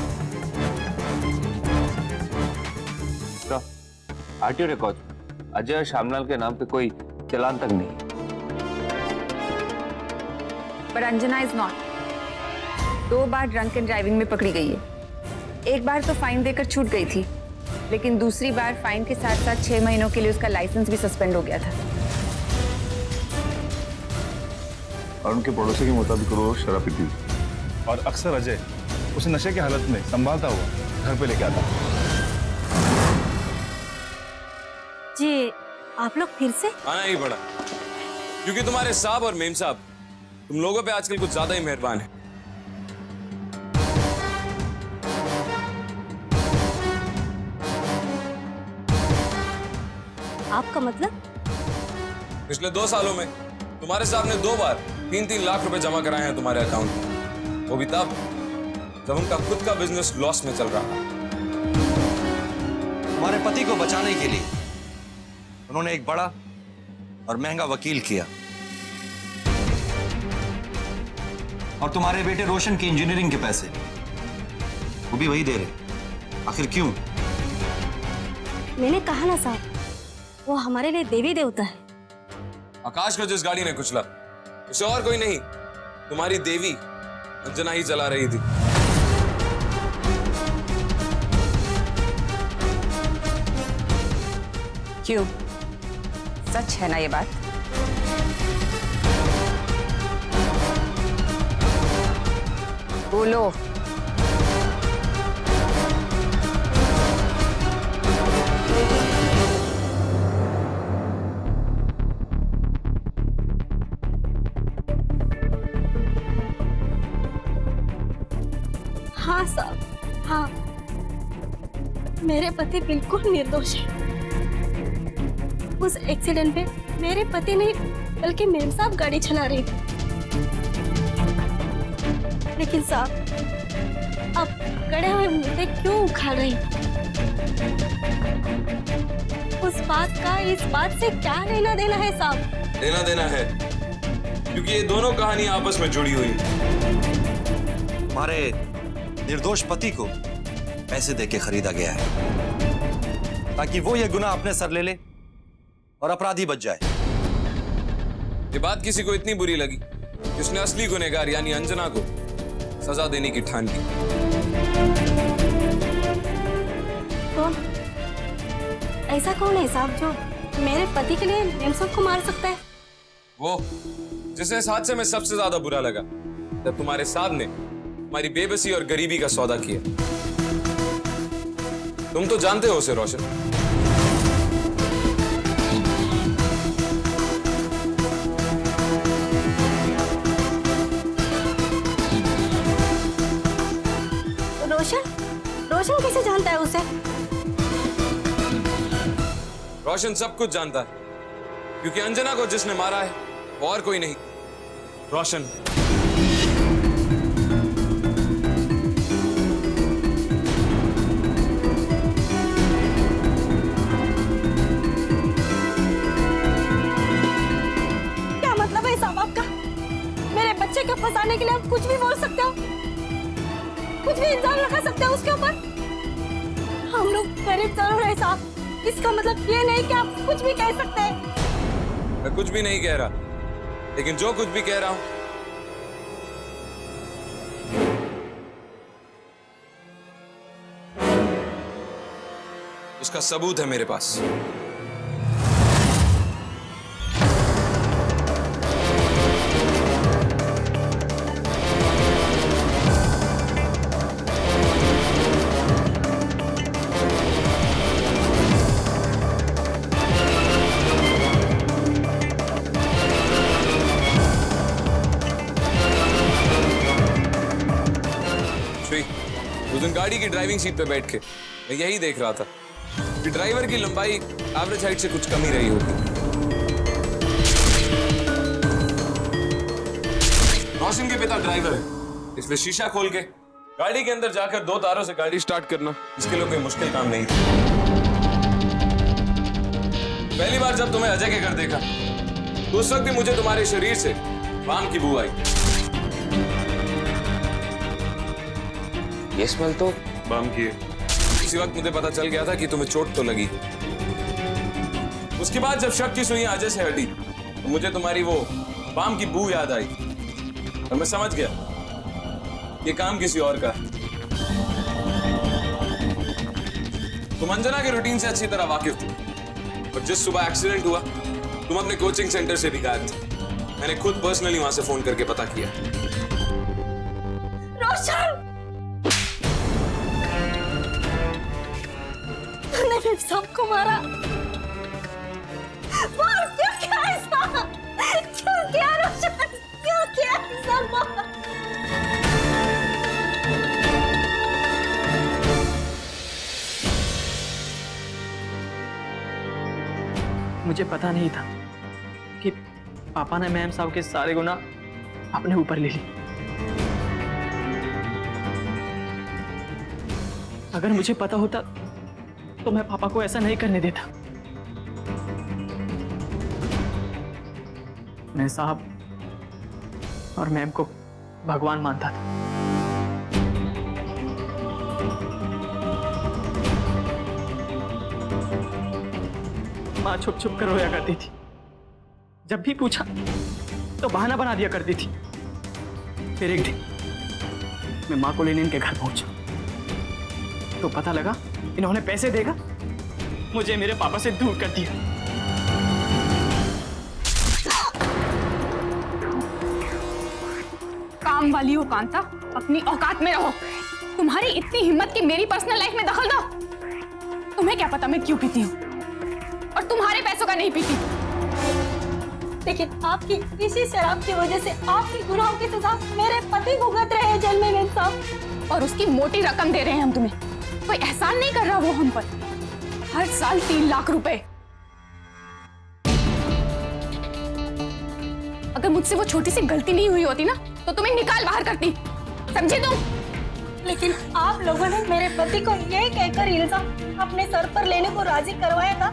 आरटीओ रिकॉर्ड अजय और श्यामलाल के नाम पे कोई चालान तक नहीं। पर Anjana is not. 2 bar drunk and driving में पकड़ी गई है। एक बार तो फाइन देकर छूट गई थी, लेकिन दूसरी बार फाइन के साथ साथ 6 महीनों के लिए उसका लाइसेंस भी सस्पेंड हो गया था। और उनके पड़ोसी के मुताबिक वो शराब पीती थी और अक्सर अजय उसे नशे की हालत में संभालता हुआ घर पे लेके आता। जी आप लोग फिर से? आना ही पड़ा, क्योंकि तुम्हारे साहब और मेम साहब तुम लोगों पे आजकल कुछ ज्यादा ही मेहरबान है। आपका मतलब? पिछले 2 सालों में तुम्हारे साहब ने 2 बार 3-3 लाख रुपए जमा कराए हैं तुम्हारे अकाउंट में, वो भी तब जब उनका खुद का बिजनेस लॉस में चल रहा है। तुम्हारे पति को बचाने के लिए उन्होंने एक बड़ा और महंगा वकील किया, और तुम्हारे बेटे रोशन की इंजीनियरिंग के पैसे वो भी वही दे रहे। आखिर क्यों? मैंने कहा ना साहब, वो हमारे लिए देवी देवता है। आकाश को जिस गाड़ी ने कुचला उसे और कोई नहीं, तुम्हारी देवी अंजना ही चला रही थी। क्यों, सच है ना ये बात? बोलो। हाँ साहब, हाँ मेरे पति बिल्कुल निर्दोष है। उस एक्सीडेंट में मेरे पति नहीं बल्कि मेम साहब गाड़ी चला रही थी। लेकिन साहब अब गड़े हुए मुद्दे क्यों उखाड़ रही? उस बात का इस बात से क्या लेना देना है साहब? लेना देना है, क्योंकि ये दोनों कहानियां आपस में जुड़ी हुई हैं। तुम्हारे निर्दोष पति को पैसे देके खरीदा गया है ताकि वो ये गुनाह अपने सर ले ले और अपराधी बच जाए। ये बात किसी को इतनी बुरी लगी कि उसने असली गुनहगार यानी अंजना को सजा देने की ठान ली। कौन? ऐसा कौन है साहब जो मेरे पति के लिए मेम साहब को मार सकता है? वो जिसे इस हादसे में सबसे ज्यादा बुरा लगा जब तुम्हारे साहब ने हमारी बेबसी और गरीबी का सौदा किया। तुम तो जानते हो उसे रोशन। रोशन? रोशन कैसे जानता है उसे? रोशन सब कुछ जानता है, क्योंकि अंजना को जिसने मारा है वो और कोई नहीं, रोशन। क्या मतलब है साहब आपका? मेरे बच्चे को फंसाने के लिए आप कुछ भी बोल सकते हो, कुछ भी इल्जाम लगा सकते हो उसके ऊपर। हम लोग गरीब जरूर है साहब, इसका मतलब ये नहीं कि आप कुछ भी कह सकते हैं। मैं कुछ भी नहीं कह रहा, लेकिन जो कुछ भी कह रहा हूं उसका सबूत है मेरे पास। उस दिन गाड़ी की ड्राइविंग सीट पे बैठ के मैं यही देख रहा था कि ड्राइवर की लंबाई एवरेज हाइट से कुछ कम ही रही होगी। रोशन के पिता ड्राइवर है, इसलिए शीशा खोल के गाड़ी के अंदर जाकर 2 तारों से गाड़ी स्टार्ट करना इसके लिए कोई मुश्किल काम नहीं था। पहली बार जब तुम्हें अजय के घर देखा तो उस वक्त भी मुझे तुम्हारे शरीर से वाम की बू आई। ये स्मेल तो बम की है। उसी वक्त मुझे पता चल गया था कि तुम्हें चोट तो लगी। उसके बाद जब शक की सुई आजे से हटी तो मुझे तुम्हारी वो बाम की बू याद आई और मैं समझ गया ये काम किसी और का है। तुम अंजना के रूटीन से अच्छी तरह वाकिफ थी और जिस सुबह एक्सीडेंट हुआ तुम अपने कोचिंग सेंटर से भी गायब थे। मैंने खुद पर्सनली वहां से फोन करके पता किया। रोशन, तूने भी सबको मारा। बोल क्यों किया ऐसा? क्यों किया रोशन? क्यों किया ऐसा? मुझे पता नहीं था कि पापा ने मैम साहब के सारे गुनाह अपने ऊपर ले लिए। अगर मुझे पता होता तो मैं पापा को ऐसा नहीं करने देता। मैं साहब और मैम को भगवान मानता था। माँ छुप छुप कर रोया करती थी। जब भी पूछा तो बहाना बना दिया करती थी। फिर एक दिन मैं माँ को लेने इनके घर पहुंचा तो पता लगा इन्होंने पैसे देगा मुझे मेरे पापा से दूर कर दिया। काम वाली हो कांता, अपनी औकात में रहो। तुम्हारी इतनी हिम्मत कि मेरी पर्सनल लाइफ में दखल दो। तुम्हें क्या पता मैं क्यों पीती हूँ और तुम्हारे पैसों का नहीं पीती। लेकिन आपकी इसी शराब की वजह से आपके गुनाहों की सजा मेरे पति भुगत रहे हैं जेल में साहब। और उसकी मोटी रकम दे रहे हैं हम तुम्हें। कोई एहसान नहीं कर रहा वो हम पर। हर साल 3 लाख रुपए। अगर मुझसे वो छोटी सी गलती नहीं हुई होती ना तो तुम्हें निकाल बाहर करती। समझे तुम? लेकिन आप लोगों ने मेरे पति को ये कहकर इल्जाम अपने सर पर लेने को राजी करवाया था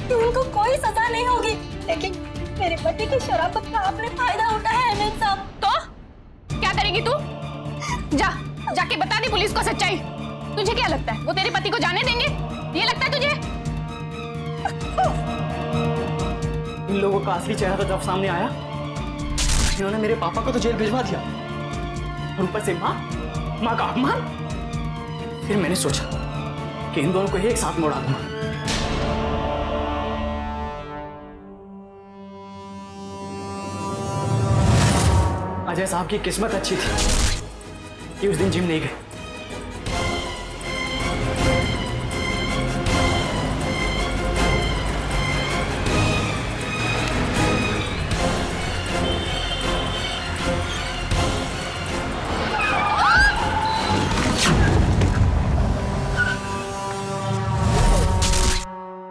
कि उनको कोई सजा नहीं होगी। लेकिन मेरे पति की शराबत का आपने फायदा उठाया है अहमद साहब। तो क्या करेगी तू? जाके बता दे पुलिस को सच्चाई। तुझे क्या लगता है वो तेरे पति को जाने देंगे? ये लगता है तुझे? इन लोगों का असली चेहरा तो जब सामने आया इन्होंने मेरे पापा को तो जेल भिजवा दिया और ऊपर से माँ का अपमान। फिर मैंने सोचा कि इन दोनों को एक साथ मोड़ा दूंगा। अजय साहब की किस्मत अच्छी थी कि उस दिन जिम नहीं गए।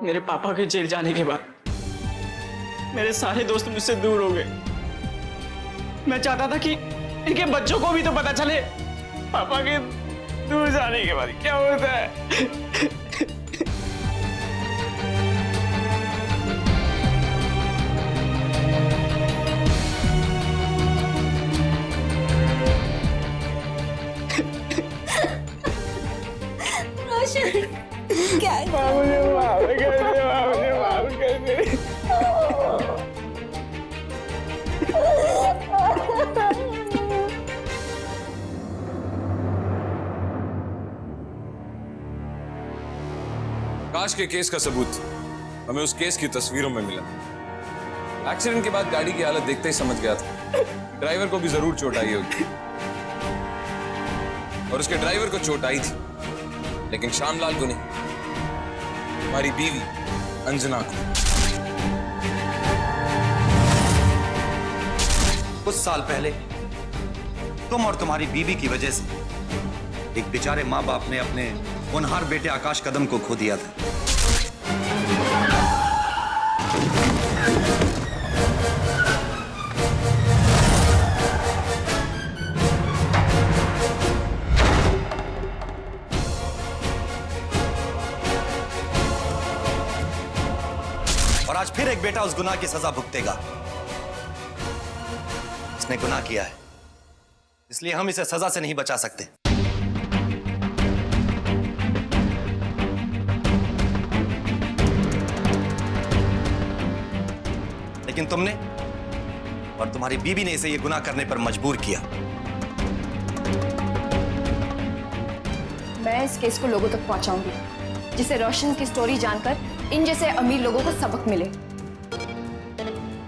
मेरे पापा के जेल जाने के बाद मेरे सारे दोस्त मुझसे दूर हो गए। मैं चाहता था कि इनके बच्चों को भी तो पता चले पापा के दूर जाने के बाद क्या होता है। क्या काश के केस का सबूत हमें उस केस की तस्वीरों में मिला। एक्सीडेंट के बाद गाड़ी की हालत देखते ही समझ गया था ड्राइवर को भी जरूर चोट आई होगी और उसके ड्राइवर को चोट आई थी, लेकिन श्यामलाल को नहीं, हमारी बीवी अंजना को। कुछ साल पहले तुम और तुम्हारी बीवी की वजह से एक बेचारे माँ बाप ने अपने होनहार बेटे आकाश कदम को खो दिया था। और आज फिर एक बेटा उस गुनाह की सजा भुगतेगा। इसने गुनाह किया है, इसलिए हम इसे सजा से नहीं बचा सकते। लेकिन तुमने और तुम्हारी बीवी ने इसे ये गुनाह करने पर मजबूर किया। मैं इस केस को लोगों तक पहुंचाऊंगी, जिससे रोशन की स्टोरी जानकर इन जैसे अमीर लोगों को सबक मिले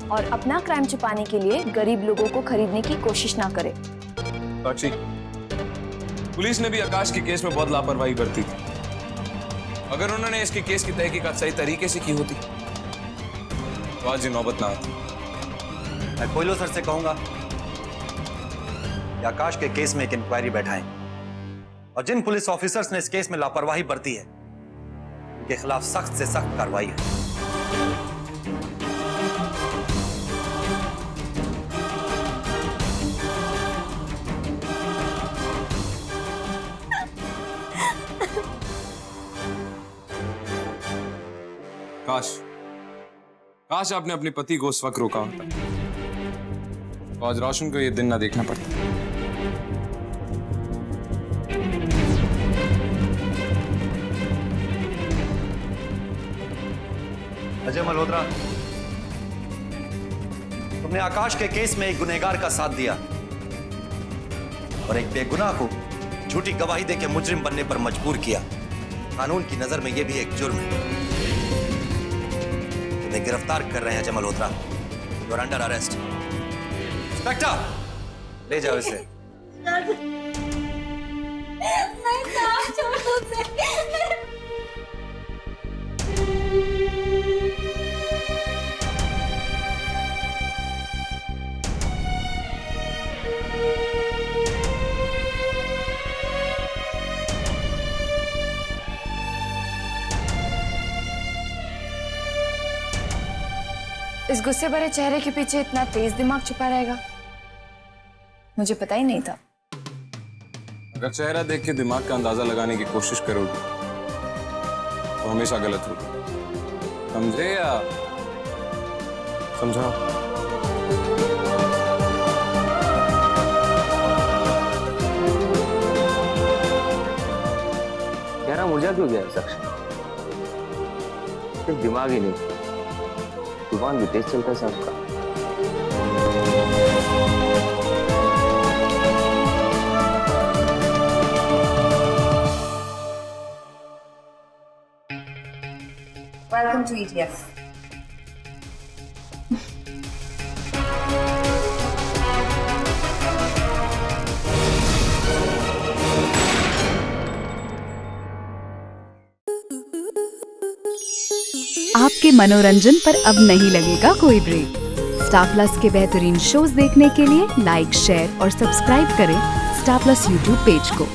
और अपना क्राइम छुपाने के लिए गरीब लोगों को खरीदने की कोशिश ना करे। साक्षी, पुलिस ने भी आकाश के केस में बहुत लापरवाही बरती थी। अगर उन्होंने इसके केस की तहकीकात सही तरीके से की होती तो आज ये नौबत ना आती। मैं कोयलो सर से कहूंगा कि आकाश के केस में एक इंक्वायरी बैठाएं और जिन पुलिस ऑफिसर्स ने इस केस में लापरवाही बरती है उनके खिलाफ सख्त से सख्त कार्रवाई है। काश आपने अपने पति को उस वक्त रोका होता तो आज रोशन को ये दिन ना देखना पड़ता। अजय मल्होत्रा, तुमने आकाश के केस में एक गुनहगार का साथ दिया और एक बेगुनाह को झूठी गवाही देकर मुजरिम बनने पर मजबूर किया। कानून की नजर में यह भी एक जुर्म है। तुम्हें गिरफ्तार कर रहे हैं Ajay Malhotra. You are under arrest. Inspector, ले जाओ इसे। इस गुस्से भरे चेहरे के पीछे इतना तेज दिमाग छुपा रहेगा, मुझे पता ही नहीं था। अगर चेहरा देख के दिमाग का अंदाजा लगाने की कोशिश करोगे तो हमेशा गलत होगी। समझे या समझाओ? चेहरा मुरझा क्यों गया साक्षी? सिर्फ दिमाग ही नहीं, जुबान भी तेज चलता है साहब का। Welcome to ETF। आपके मनोरंजन पर अब नहीं लगेगा कोई ब्रेक। स्टार प्लस के बेहतरीन शोज देखने के लिए लाइक, शेयर और सब्सक्राइब करें स्टार प्लस यूट्यूब पेज को।